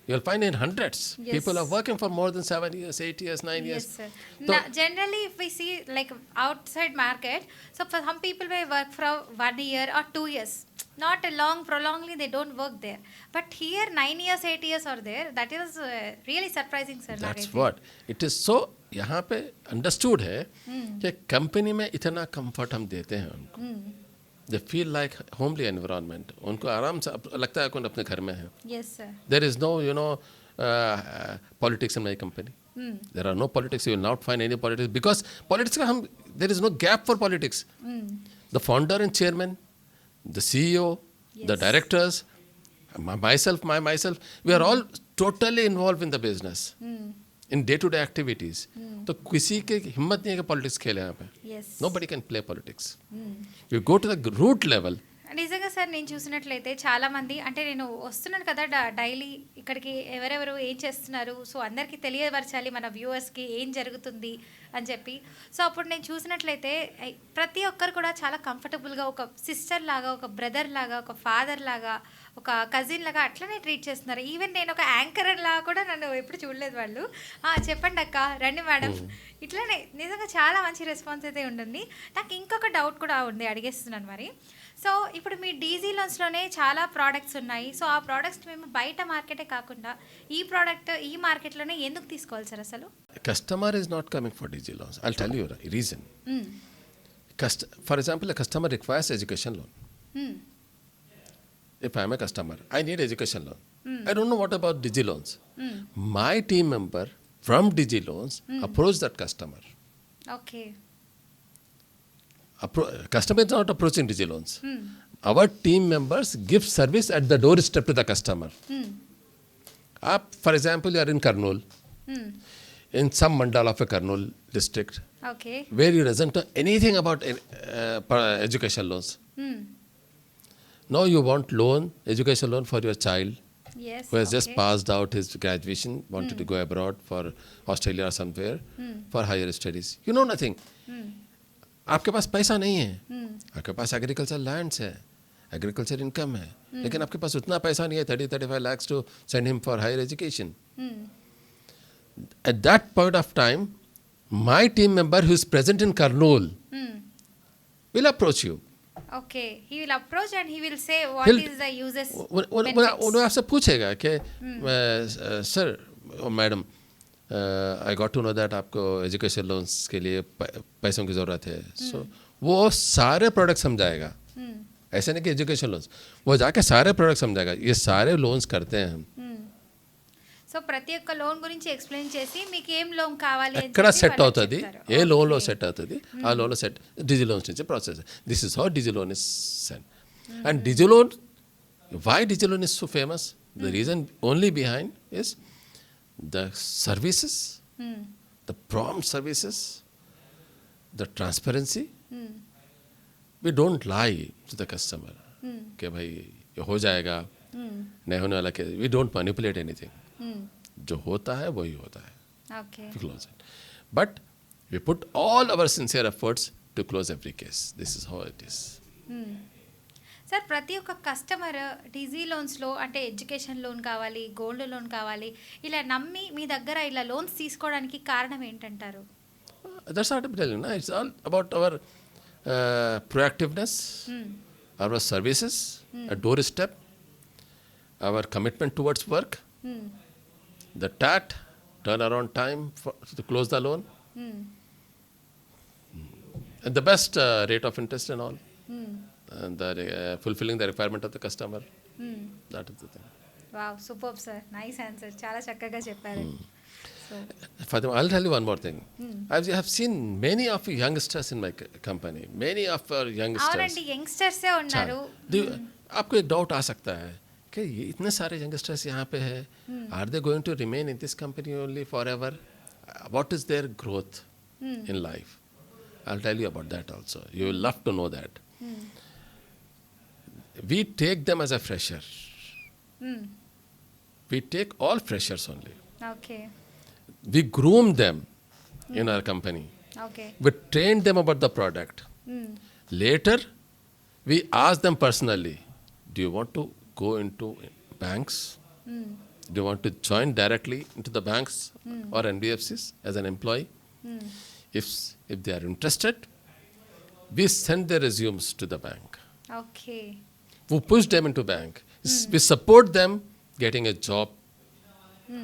You will find in hundreds. Yes. People are working for more than 7 years, 8 years, 9 years. Yes, sir. So, Generally, if we see like outside market, so for some people may work for 1 year or 2 years. Not a long, prolongedly they don't work there. But here 9 years, 8 years are there. That is really surprising, sir. that's what. It is so, यहाँ पे understood है कि company में इतना comfort हम देते हैं उनको. They feel like homely environment. उनको आराम से लगता है कौन अपने घर में है. Yes, sir. There is no, politics in my company. There are no politics. You will not find any politics because politics का हम, there is no gap for politics. The founder and chairman, the CEO, the directors, myself, we are all totally involved in the business, in day-to-day activities. तो किसी के हिम्मत नहीं है कि politics खेले यहाँ पे. Yes. Nobody can play politics. You go to the root level. నిజంగా సార్ నేను చూసినట్లయితే చాలా మంది అంటే నేను వస్తున్నాను కదా డైలీ ఇక్కడికి, ఎవరెవరు ఏం చేస్తున్నారు, సో అందరికీ తెలియపరచాలి మన వ్యూవర్స్కి ఏం జరుగుతుంది అని చెప్పి. సో అప్పుడు నేను చూసినట్లయితే ప్రతి ఒక్కరు కూడా చాలా కంఫర్టబుల్గా ఒక సిస్టర్ లాగా, ఒక బ్రదర్ లాగా, ఒక ఫాదర్ లాగా, ఒక కజిన్ లాగా అట్లనే ట్రీట్ చేస్తున్నారు. ఈవెన్ నేను ఒక యాంకర్ లాగా కూడా నన్ను ఎప్పుడు చూడలేదు వాళ్ళు. చెప్పండి అక్క, రండి మేడం, ఇట్లనే నిజంగా చాలా మంచి రెస్పాన్స్ అయితే ఉంటుంది. నాకు ఇంకొక డౌట్ కూడా ఉంది, అడిగేస్తున్నాను మరి. సో ఇప్పుడు మీ డీజీ లోన్స్లోనే చాలా ప్రోడక్ట్స్ ఉన్నాయి. సో ఆ ప్రోడక్ట్స్ మేము బయట మార్కెటే కాకుండా ఈ ప్రోడక్ట్ ఈ మార్కెట్లోనే ఎందుకు తీసుకోవాలి సార్ అసలు? Customer is not coming for DG loans. I'll tell you the reason. For example, a customer requires education loan. If I'm a customer, I need education loan. I don't know what about DG loans. My team member from DG loans approach that customer. Okay. Customer is not approaching DG loans. Our team members give service at the doorstep to the customer. For example, you are in Kurnool, in some mandal of a Kurnool district, okay. where you doesn't know anything about education loans. Now you want education loan for your child Yes. who has just passed out his graduation, wanted to go abroad for Australia or somewhere for higher studies. You know nothing. आपके पास पैसा नहीं है, आपके पास agriculture lands है, agriculture income है, लेकिन आपके पास उतना पैसा नहीं है 30-35 lakhs to send him for higher education. At that point of time, my team member who is present in Kurnool will approach you. Okay, he will approach and he will say what He'll- is the uses वो आपसे पूछेगा कि sir madam I got to know that आपको education loans के लिए पैसों की ज़रूरत है. सो वो सारे प्रोडक्ट समझाएगा. ऐसे नहीं कि एजुकेशन लोन्स, वो जाके सारे प्रोडक्ट समझाएगा. ये सारे लोन्स करते हैं हम. సో ప్రతి ఒక్క లోన్ గురించి ఎక్స్ప్లెయిన్ చేసి మీకు ఏం లోన్ కావాలి అని ఎక్కడ చెప్పి సెట్ వాళ్ళకి అవుతుంది, చెప్తారు. ఏ లోన్లో Okay. సెట్ అవుతుంది, ఆ లోన్లో సెట్ డిజి లోన్స్ నుంచి process. This is how Digi loan is send. And Digi loan, why Digi loan is so famous? The reason only behind is the services, the prompt services, the transparency. We don't lie to the customer कि भाई ये हो जाएगा, नहीं होने वाला. We don't manipulate anything. जो होता है वही होता है. Okay. To close it. But we put all our sincere efforts to close every case. This is how it is. Sir ప్రతి ఒక్క కస్టమర్ డీజీ లోన్స్లో అంటే ఎడ్యుకేషన్ లోన్ కావాలి, గోల్డ్ లోన్ కావాలి, ఇలా నమ్మి మీ దగ్గర ఇలా లోన్స్ తీసుకోవడానికి కారణం ఏంటంటారు? That's what I'm telling you. No? It's all about our proactiveness, our services, a doorstep, our commitment towards work, the TAT, turnaround time to close the loan, and the best rate of interest and all, and the, fulfilling the requirement of the customer. That is the thing. Wow super sir, nice answer, చాలా చక్కగా చెప్పారు. So Fatima, I'll tell you one more thing. I have seen many of you youngsters in my company. Many of our youngsters. అవునండి, యంగ్స్టర్సే ఉన్నారు. आपको एक doubt आ सकता है कि ये इतने सारे यंगस्टर्स यहाँ पे है, are they going to remain in this company only forever? What is their growth in life? I tell you about that also. You will love to know that. We take them as a fresher. We take all freshers only. Okay We groom them in our company. Okay We train them about the product. Later, we ask them personally, do you want to go into banks? Do you want to join directly into the banks or NBFCs as an employee? If they are interested, we send their resumes to the bank. Okay We push them into bank. We support them getting a job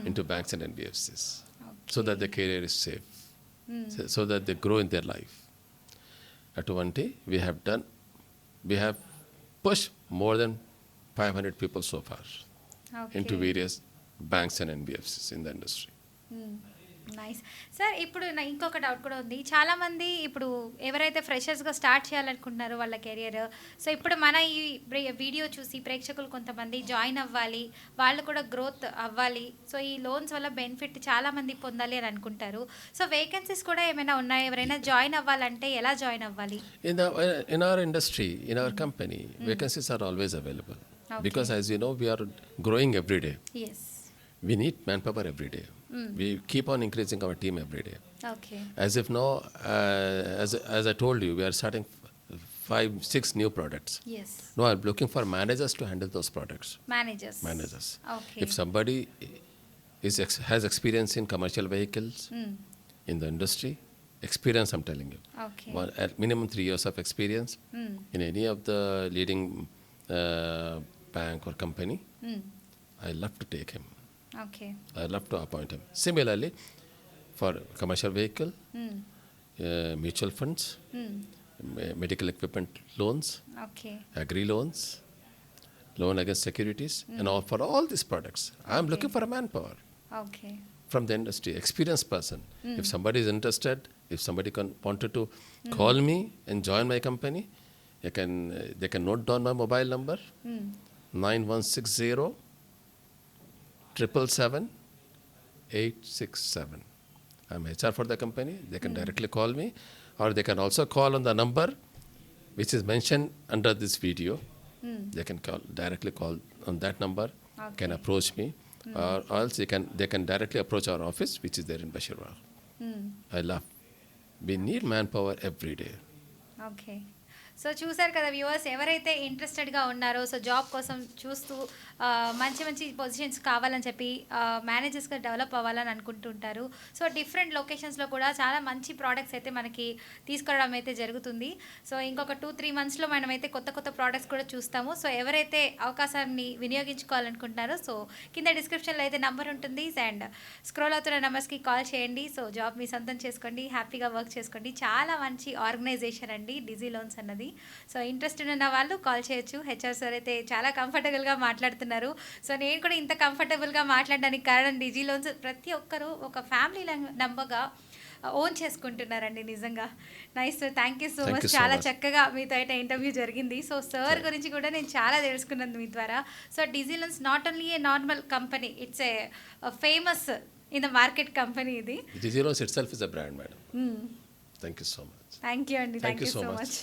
into banks and NBFCs so that their career is safe, so that they grow in their life. At we have pushed more than 500 people so far into various banks and NBFCs in the industry. Nice sir. ఇప్పుడు నా ఇంకొక doubt కూడా ఉంది. చాలామంది ఇప్పుడు ఎవరైతే ఫ్రెషర్స్గా start చేయాలనుకుంటున్నారో వాళ్ళ కెరియర్, సో ఇప్పుడు మన ఈ వీడియో చూసి ప్రేక్షకులు కొంతమంది జాయిన్ అవ్వాలి, వాళ్ళు కూడా గ్రోత్ అవ్వాలి, సో ఈ లోన్స్ వల్ల బెనిఫిట్ చాలామంది పొందాలి అని అనుకుంటారు. సో వేకెన్సీస్ కూడా ఏమైనా ఉన్నాయా? ఎవరైనా జాయిన్ అవ్వాలంటే ఎలా జాయిన్ అవ్వాలి? In our industry, in our company, vacancies are always available. Because as you know, we are growing every day. Yes. We need manpower every day. We keep on increasing our team every day. Okay As if now, as I told you, we are starting 5-6 new products. Yes. Now I'm looking for managers to handle those products. Managers. Okay. If somebody has experience in commercial vehicles, in the industry, experience I'm telling you, okay. at minimum 3 years of experience in any of the leading bank or company, I love to take him. Okay. I love to appoint him. Similarly, for commercial vehicle, mutual funds, medical equipment loans, okay. agri loans, loan against securities, and all for all these products. I am looking for a manpower okay. from the industry, experienced person. If somebody is interested, if somebody wanted to call me and join my company, they can note down my mobile number, 9160 777 867. I'm HR for the company. They can directly call me, or they can also call on the number which is mentioned under this video. They can directly call on that number, can approach me, or else they can directly approach our office, which is there in Bashirwal. We need manpower every day. Okay. So చూసారు కదా viewers, ఎవరైతే ఇంట్రెస్టెడ్గా ఉన్నారో, so job కోసం చూస్తూ మంచి మంచి positions కావాలని చెప్పి మేనేజర్స్గా డెవలప్ అవ్వాలని అనుకుంటుంటారు. సో డిఫరెంట్ లొకేషన్స్లో కూడా చాలా మంచి ప్రోడక్ట్స్ అయితే మనకి తీసుకురావడం అయితే జరుగుతుంది. సో ఇంకొక 2-3 మంత్స్లో మనమైతే కొత్త కొత్త ప్రోడక్ట్స్ కూడా చూస్తాము. సో ఎవరైతే అవకాశాన్ని వినియోగించుకోవాలనుకుంటున్నారో, సో కింద డిస్క్రిప్షన్లో అయితే నెంబర్ ఉంటుంది, అండ్ స్క్రోల్ అవుతున్న నెంబర్స్కి కాల్ చేయండి. సో జాబ్ మీ సొంతం చేసుకోండి, హ్యాపీగా వర్క్ చేసుకోండి. చాలా మంచి ఆర్గనైజేషన్ అండి డిజీ లోన్స్ అన్నది. సో ఇంట్రెస్ట్ ఉన్న వాళ్ళు కాల్ చేయొచ్చు. హెచ్ఆర్ సార్ అయితే చాలా కంఫర్టబుల్గా మాట్లాడుతున్నారు. సో నేను కూడా ఇంత కంఫర్టబుల్గా మాట్లాడడానికి కారణం డిజీ లోన్స్ ప్రతి ఒక్కరూ ఒక ఫ్యామిలీ మెంబర్గా ఓన్ చేసుకుంటున్నారండి. నిజంగా nice sir, thank you so much. చాలా చక్కగా మీతో అయితే ఇంటర్వ్యూ జరిగింది. సో సార్ గురించి కూడా నేను చాలా తెలుసుకున్నాను మీ ద్వారా. So Digilons not only a normal company, it's a famous in the market company ఇది. Digilons itself is a brand, madam. Thank you so much. Thank you అండి, థ్యాంక్ యూ సో మచ్.